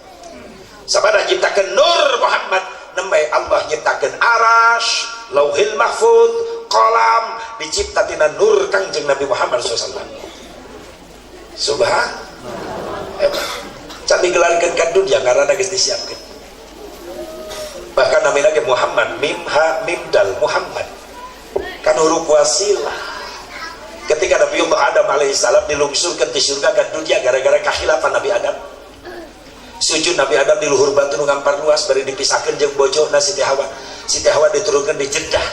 Sabada nyiptakeun Nur Muhammad nembe Allah nyiptakeun Arash, Lauhil Mahfuz, Qalam dicipta tina nur Kangjeng Nabi Muhammad sallallahu alaihi wasallam. Subhanallah. Can digelarkeun ka dunya karana geus disiapkeun. Bahkan namanya lagi Muhammad, mim ha mim dal Muhammad kan huruf wasilah. Ketika Nabi Adam alaihissalam dilungsurkan di surga ke dunia gara-gara kekhilafan Nabi Adam, sujud Nabi Adam di luhur batu nu ngampar luas bari dipisahkeun jeung bojona Siti Hawa. Siti Hawa diturunkan di Jeddah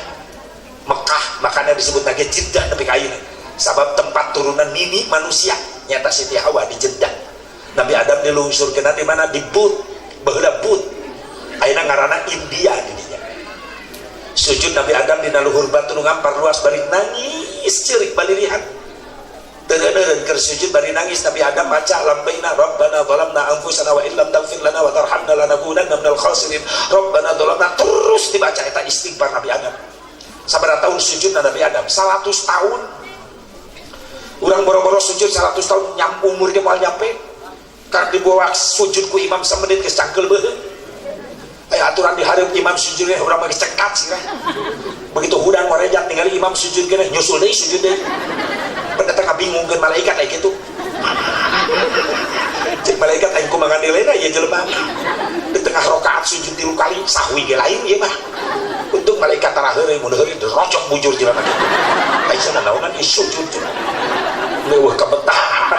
Mekah, makanya disebut lagi Jeddah nepi ka ayeuna sabab tempat turunan nini manusia nyata Siti Hawa di Jeddah. Nabi Adam dilungsurkeun di mana? Di But, baheula But. Ayeuna ngaranna India di dinya. Sujud Nabi Adam dina luhur batu nu ngampar luas bari nangis ceurik balirihan. Teu-teu keur sujud bari nangis Nabi Adam maca lambaina rabbana zalamna anfusana wa illam taghfir lana wa tarhamna lanakunanna minal khasirin. Rabbana zalamna terus dibaca eta istighfar Nabi Adam. Sabaraha tahun sujud Nabi Adam? 100 tahun. Urang boro-boro sujud 100 tahun nyampe umur dia moal nyampe karena dibawa sujud ku imam semenit geus cangkeul beuheung. Aya aturan di hareup imam sujudnya urang mah cekat sih kan. Begitu hudang warejat ningali imam sujud keneh nyusul deui sujud deui. Pendatang kabingungkeun malaikat aya kitu. Cek malaikat aing kumaha nilainya ya jelema. Di tengah rakaat sujud 3 kali sahwi ge lain ieu mah. Untuk malaikat tara heureuy mun heureuy dirocok bujur jelema kitu. Ai sana naonan ieu sujud. Leuwih ka betah.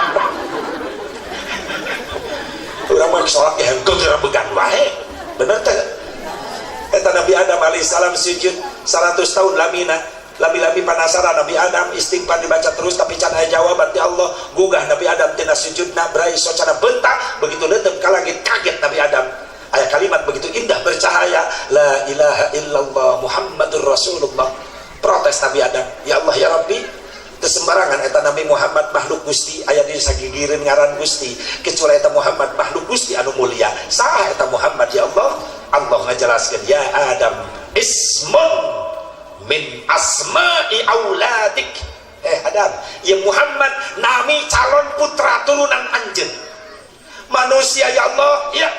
Urang mah salat ge hengkeul teu began wae. Bener teh? Eta Nabi Adam alaihissalam sujud 100 tahun lamina. Lami-lami penasaran Nabi Adam istighfar dibaca terus tapi can aya jawaban ti Allah. Gugah Nabi Adam tina sujudna brai socana bentak begitu leuteup ka langit kaget Nabi Adam. Aya kalimat begitu indah bercahaya la ilaha illallah Muhammadur Rasulullah. Protes Nabi Adam, ya Allah ya Rabbi, teu sembarangan eta Nabi Muhammad makhluk Gusti aya di sagigireun ngaran Gusti kecuali eta Muhammad makhluk Gusti anu mulia. Saha eta Muhammad ya Allah? Allah ngajelaskeun ya Adam ismun min asma'i auladik. Adam, ya Muhammad nami calon putra turunan anjeun. Manusia ya Allah, ya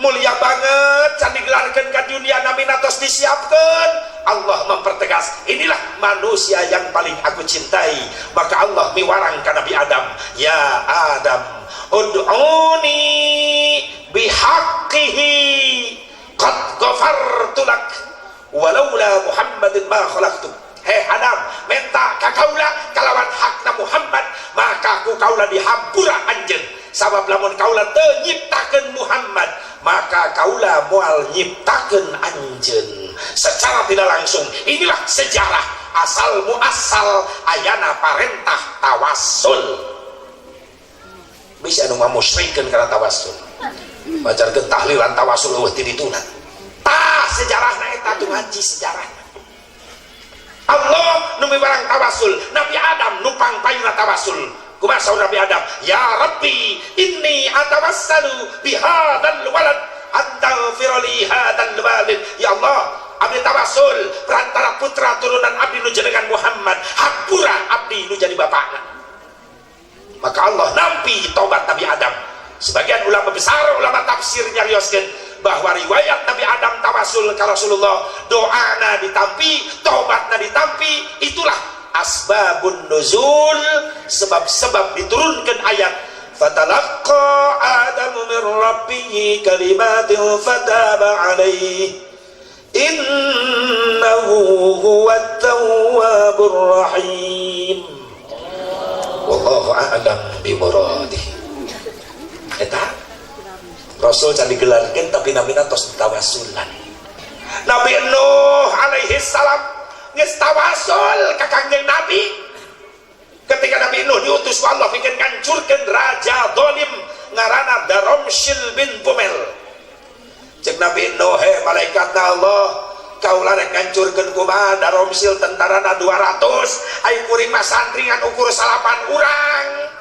mulia banget can digelarkeun ka dunia nami natos disiapkeun. Allah mempertegas, inilah manusia yang paling aku cintai. Maka Allah miwarang ka Nabi Adam, ya Adam, ud'uni bihaqqihi qad ghafartu lak walaula Muhammadin ma khalaqtu. Hei Adam, minta ka kaula kalawan hakna Muhammad maka ku kaula dihampura anjeun. Sabab lamun kaula teu nyiptakeun Muhammad maka kaula moal nyiptakeun anjeun. Secara tidak langsung inilah sejarah asal muasal ayana parentah tawassul. Bisa anu ngamusyrikeun kana tawassul. Macarkeun tahlilan tawassul eueuh ti dituna. Tah sejarahna eta tu ngaji sejarah. Allah nu mibarang tawassul, Nabi Adam numpang payuna tawassul. Kumaha saur Nabi Adam? Ya Rabbi, inni atawassalu bihadzal walad antaghfirli hadzal walid. Ya Allah, abdi tawassul perantara putra turunan abdi nu jenengan Muhammad, hampura abdi nu jadi bapakna. Maka Allah nampi tobat Nabi Adam. Sebagian ulama besar, ulama tafsir nyarioskeun bahwa riwayat Nabi Adam tawasul ke Rasulullah, doana ditampi, tobatna ditampi, itulah asbabun nuzul, sebab-sebab diturunkan ayat fatalaqqa adamu min rabbih kalimatin fataba alaihi innahu huwat tawwabur rahim. Wallahu a'lam bimuradihi. Eta Rasul can digelarkeun tapi namina tos tawassulan. Nabi Nuh alaihi salam geus tawassul ka Kangjeng Nabi. Ketika Nabi Nuh diutus ku Allah pikeun ngancurkeun raja zalim ngaranna Daromsil bin Pumel. Cek Nabi Nuh, he malaikatna Allah, kaula rek ngancurkeun kumaha Daromsil tentarana 200, ai kuring mah santri ngan ukur 8 urang.